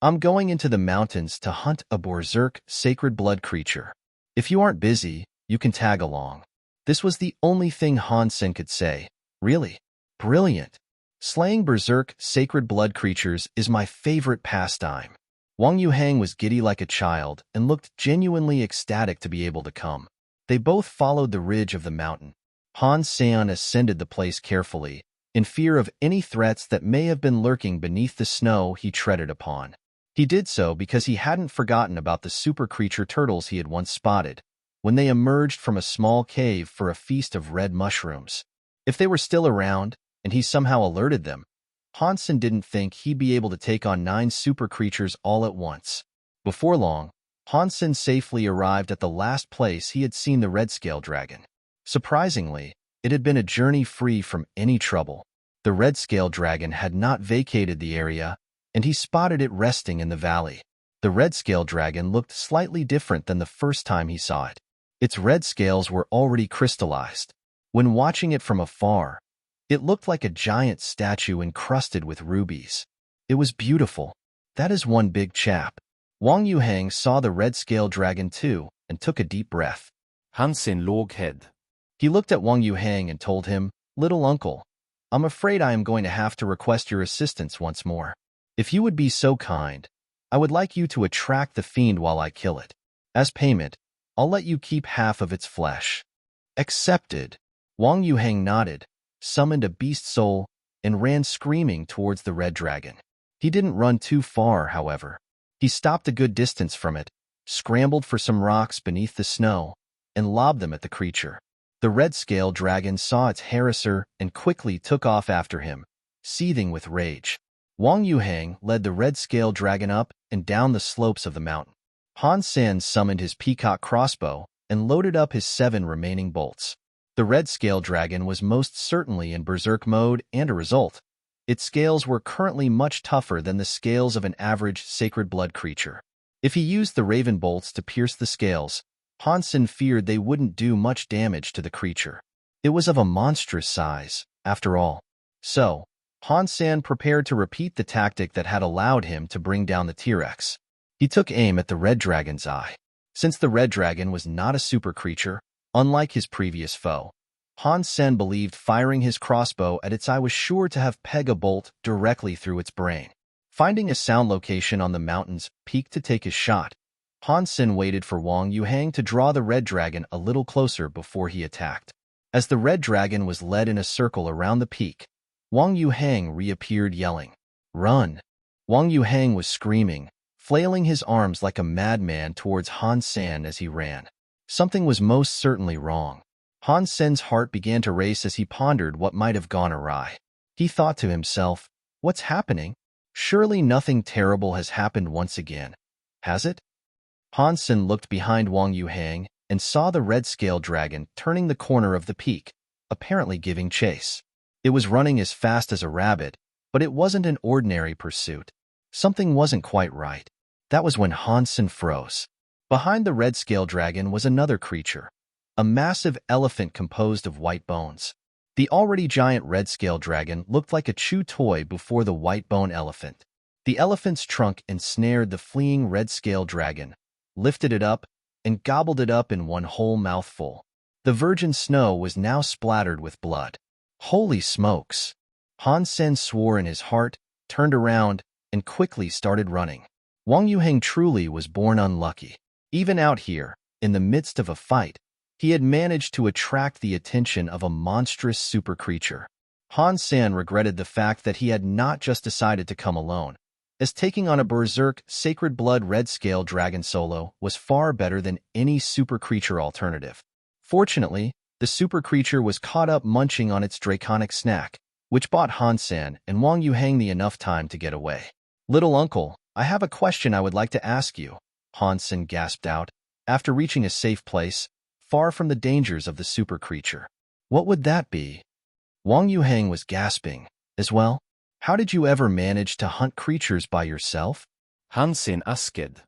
"I'm going into the mountains to hunt a berserk sacred blood creature. If you aren't busy, you can tag along." This was the only thing Han Sen could say. Really? Brilliant. Slaying berserk sacred blood creatures is my favorite pastime. Wang Yuheng was giddy like a child and looked genuinely ecstatic to be able to come. They both followed the ridge of the mountain. Han Sen ascended the place carefully, in fear of any threats that may have been lurking beneath the snow he treaded upon. He did so because he hadn't forgotten about the super creature turtles he had once spotted, when they emerged from a small cave for a feast of red mushrooms. If they were still around, and he somehow alerted them, Han Sen didn't think he'd be able to take on 9 super creatures all at once. Before long, Han Sen safely arrived at the last place he had seen the red scale dragon. Surprisingly, it had been a journey free from any trouble. The red scale dragon had not vacated the area, and he spotted it resting in the valley. The red scale dragon looked slightly different than the first time he saw it. Its red scales were already crystallized. When watching it from afar, it looked like a giant statue encrusted with rubies. It was beautiful. "That is one big chap." Wang Yuheng saw the red scale dragon too and took a deep breath. Han Sen låg head. He looked at Wang Yuheng and told him, "Little uncle, I'm afraid I am going to have to request your assistance once more. If you would be so kind, I would like you to attract the fiend while I kill it. As payment, I'll let you keep half of its flesh." "Accepted." Wang Yuheng nodded, summoned a beast soul, and ran screaming towards the red dragon. He didn't run too far, however. He stopped a good distance from it, scrambled for some rocks beneath the snow, and lobbed them at the creature. The red scale dragon saw its harasser and quickly took off after him, seething with rage. Wang Yuheng led the red scale dragon up and down the slopes of the mountain. Han Sen summoned his peacock crossbow and loaded up his 7 remaining bolts. The red scale dragon was most certainly in berserk mode, and a result. Its scales were currently much tougher than the scales of an average sacred blood creature. If he used the raven bolts to pierce the scales, Han Sen feared they wouldn't do much damage to the creature. It was of a monstrous size, after all. So, Han Sen prepared to repeat the tactic that had allowed him to bring down the T-Rex. He took aim at the red dragon's eye. Since the red dragon was not a super creature, unlike his previous foe, Han Sen believed firing his crossbow at its eye was sure to have pegged a bolt directly through its brain. Finding a sound location on the mountain's peak to take his shot, Han Sen waited for Wang Yuheng to draw the red dragon a little closer before he attacked. As the red dragon was led in a circle around the peak, Wang Yuheng reappeared yelling, "Run!" Wang Yuheng was screaming, flailing his arms like a madman towards Han Sen as he ran. Something was most certainly wrong. Han Sen's heart began to race as he pondered what might have gone awry. He thought to himself, "What's happening? Surely nothing terrible has happened once again, has it?" Han Sen looked behind Wang Yuheng and saw the red scale dragon turning the corner of the peak, apparently giving chase. It was running as fast as a rabbit, but it wasn't an ordinary pursuit. Something wasn't quite right. That was when Han Sen froze. Behind the red scale dragon was another creature, a massive elephant composed of white bones. The already giant red scale dragon looked like a chew toy before the white bone elephant. The elephant's trunk ensnared the fleeing red scale dragon, lifted it up, and gobbled it up in one whole mouthful. The virgin snow was now splattered with blood. Holy smokes! Han Sen swore in his heart, turned around, and quickly started running. Wang Yuheng truly was born unlucky. Even out here, in the midst of a fight, he had managed to attract the attention of a monstrous super creature. Han Sen regretted the fact that he had not just decided to come alone, as taking on a berserk sacred blood red scale dragon solo was far better than any super creature alternative. Fortunately, the super creature was caught up munching on its draconic snack, which bought Han Sen and Wang Yuheng the enough time to get away. "Little uncle, I have a question I would like to ask you," Han Sen gasped out, after reaching a safe place, far from the dangers of the super creature. "What would that be?" Wang Yuheng was gasping as well. How did you ever manage to hunt creatures by yourself? Han Sen asked.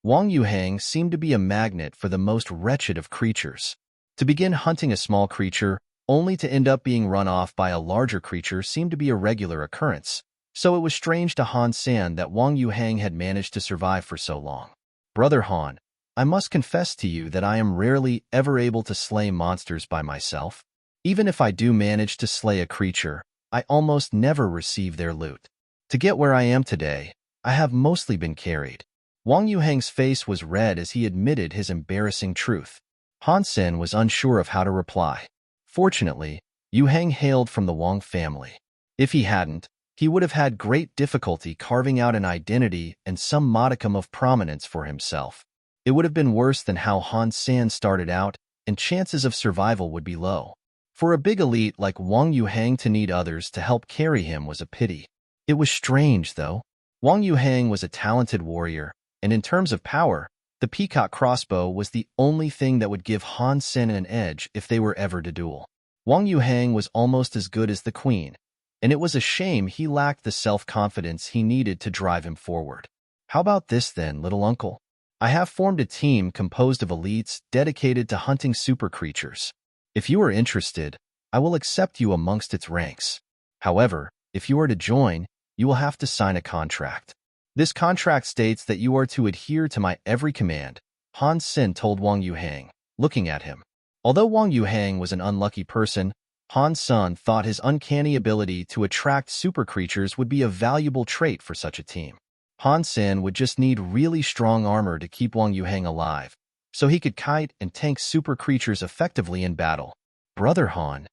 Wang Yuhang seemed to be a magnet for the most wretched of creatures. To begin hunting a small creature, only to end up being run off by a larger creature seemed to be a regular occurrence, so it was strange to Han Sen that Wang Yuhang had managed to survive for so long. Brother Han, I must confess to you that I am rarely ever able to slay monsters by myself. Even if I do manage to slay a creature, I almost never receive their loot. To get where I am today, I have mostly been carried. Wang Yuhang's face was red as he admitted his embarrassing truth. Han Sen was unsure of how to reply. Fortunately, Yuhang hailed from the Wang family. If he hadn't, he would have had great difficulty carving out an identity and some modicum of prominence for himself. It would have been worse than how Han Sen started out, and chances of survival would be low. For a big elite like Wang Yuhang to need others to help carry him was a pity. It was strange, though. Wang Yuhang was a talented warrior, and in terms of power, the peacock crossbow was the only thing that would give Han Sen an edge if they were ever to duel. Wang Yuhang was almost as good as the queen, and it was a shame he lacked the self-confidence he needed to drive him forward. How about this then, little uncle? I have formed a team composed of elites dedicated to hunting super creatures. If you are interested, I will accept you amongst its ranks. However, if you are to join, you will have to sign a contract. This contract states that you are to adhere to my every command, Han Sen told Wang Yuhang, looking at him. Although Wang Yuhang was an unlucky person, Han Sen thought his uncanny ability to attract super creatures would be a valuable trait for such a team. Han Sen would just need really strong armor to keep Wang Yuhang alive, so he could kite and tank super creatures effectively in battle. Brother Han.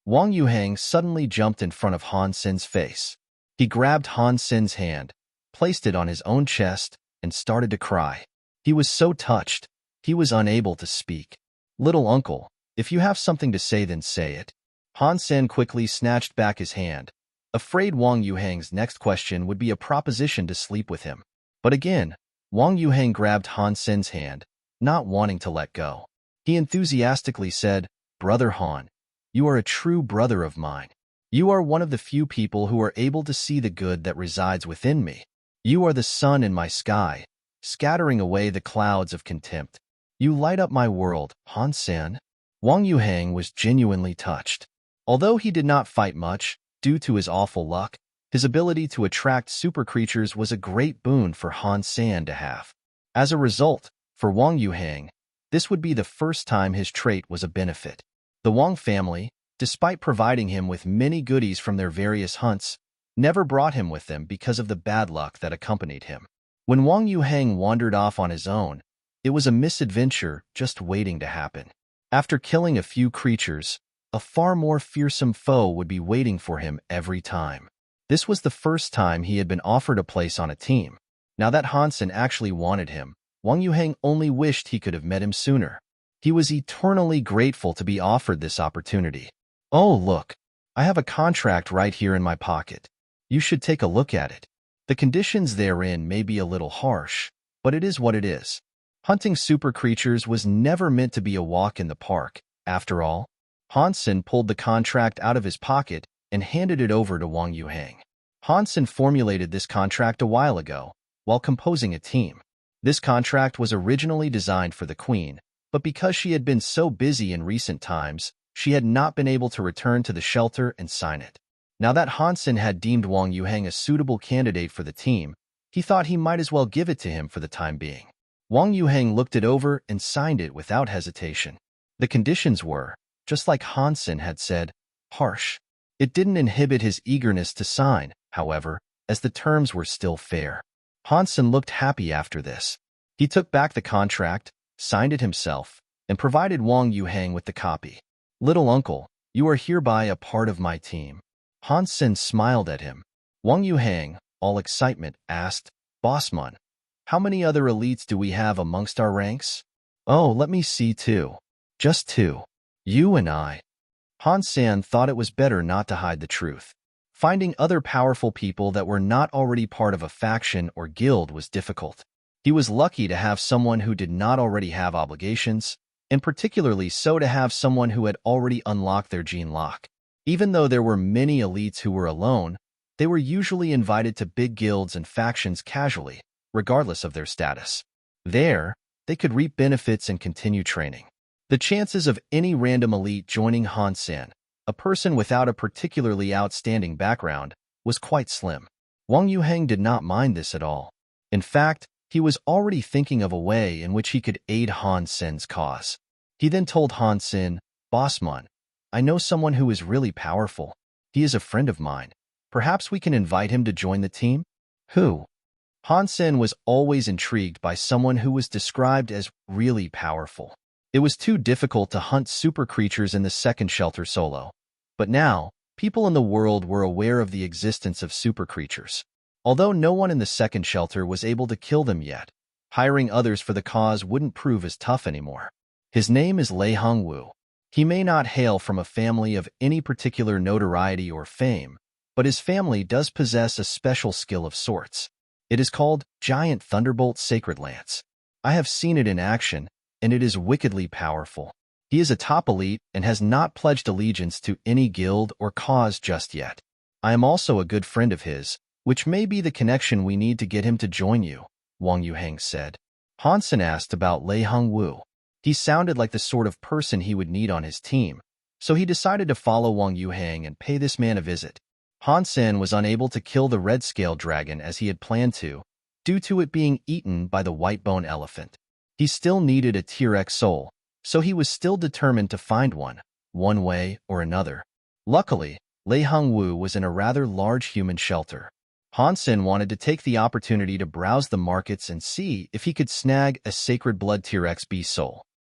Wang Yuhang suddenly jumped in front of Han Sen's face. He grabbed Han Sen's hand, placed it on his own chest, and started to cry. He was so touched, he was unable to speak. Little uncle, if you have something to say, then say it. Han Sen quickly snatched back his hand, afraid Wang Yuhang's next question would be a proposition to sleep with him. But again, Wang Yuhang grabbed Han Sen's hand, not wanting to let go. He enthusiastically said, Brother Han, you are a true brother of mine. You are one of the few people who are able to see the good that resides within me. You are the sun in my sky, scattering away the clouds of contempt. You light up my world, Han Sen. Wang Yuhang was genuinely touched. Although he did not fight much, due to his awful luck, his ability to attract super creatures was a great boon for Han Sen to have. As a result, for Wang Yuhang, this would be the first time his trait was a benefit. The Wang family, despite providing him with many goodies from their various hunts, never brought him with them because of the bad luck that accompanied him. When Wang Yuhang wandered off on his own, it was a misadventure just waiting to happen. After killing a few creatures, a far more fearsome foe would be waiting for him every time. This was the first time he had been offered a place on a team. Now that Han Sen actually wanted him, Wang Yuhang only wished he could have met him sooner. He was eternally grateful to be offered this opportunity. Oh, look, I have a contract right here in my pocket. You should take a look at it. The conditions therein may be a little harsh, but it is what it is. Hunting super creatures was never meant to be a walk in the park. After all, Han Sen pulled the contract out of his pocket and handed it over to Wang Yuhang. Han Sen formulated this contract a while ago, while composing a team. This contract was originally designed for the queen, but because she had been so busy in recent times, she had not been able to return to the shelter and sign it. Now that Han Sen had deemed Wang Yuhang a suitable candidate for the team, he thought he might as well give it to him for the time being. Wang Yuhang looked it over and signed it without hesitation. The conditions were, just like Han Sen had said, harsh. It didn't inhibit his eagerness to sign, however, as the terms were still fair. Han Sen looked happy after this. He took back the contract, signed it himself, and provided Wang Yuhang with the copy. Little uncle, you are hereby a part of my team. Han Sen smiled at him. Wang Yuhang, all excitement, asked, Bossman, how many other elites do we have amongst our ranks? Oh, let me see two. Just two. You and I. Han Sen thought it was better not to hide the truth. Finding other powerful people that were not already part of a faction or guild was difficult. He was lucky to have someone who did not already have obligations, and particularly so to have someone who had already unlocked their gene lock. Even though there were many elites who were alone, They were usually invited to big guilds and factions casually, regardless of their status. There, they could reap benefits and continue training. The chances of any random elite joining Han Sen, a person without a particularly outstanding background, was quite slim. Wang Yuheng did not mind this at all. In fact, he was already thinking of a way in which he could aid Han Sen's cause. He then told Han Sen, "Boss man, I know someone who is really powerful. He is a friend of mine. Perhaps we can invite him to join the team?" "Who?" Han Sen was always intrigued by someone who was described as really powerful. It was too difficult to hunt super creatures in the second shelter solo. But now, people in the world were aware of the existence of super creatures. Although no one in the second shelter was able to kill them yet, hiring others for the cause wouldn't prove as tough anymore. His name is Lei Hongwu. He may not hail from a family of any particular notoriety or fame, but his family does possess a special skill of sorts. It is called Giant Thunderbolt Sacred Lance. I have seen it in action, and it is wickedly powerful. He is a top elite and has not pledged allegiance to any guild or cause just yet. I am also a good friend of his, which may be the connection we need to get him to join you," Wang Yuheng said. Han Sen asked about Lei Hongwu. He sounded like the sort of person he would need on his team, so he decided to follow Wang Yuheng and pay this man a visit. Han Sen was unable to kill the red scale dragon as he had planned to, due to it being eaten by the white bone elephant. He still needed a T-Rex soul, so he was still determined to find one way or another. Luckily, Lei Hongwu was in a rather large human shelter. Han Sen wanted to take the opportunity to browse the markets and see if he could snag a sacred blood T-Rex beast soul.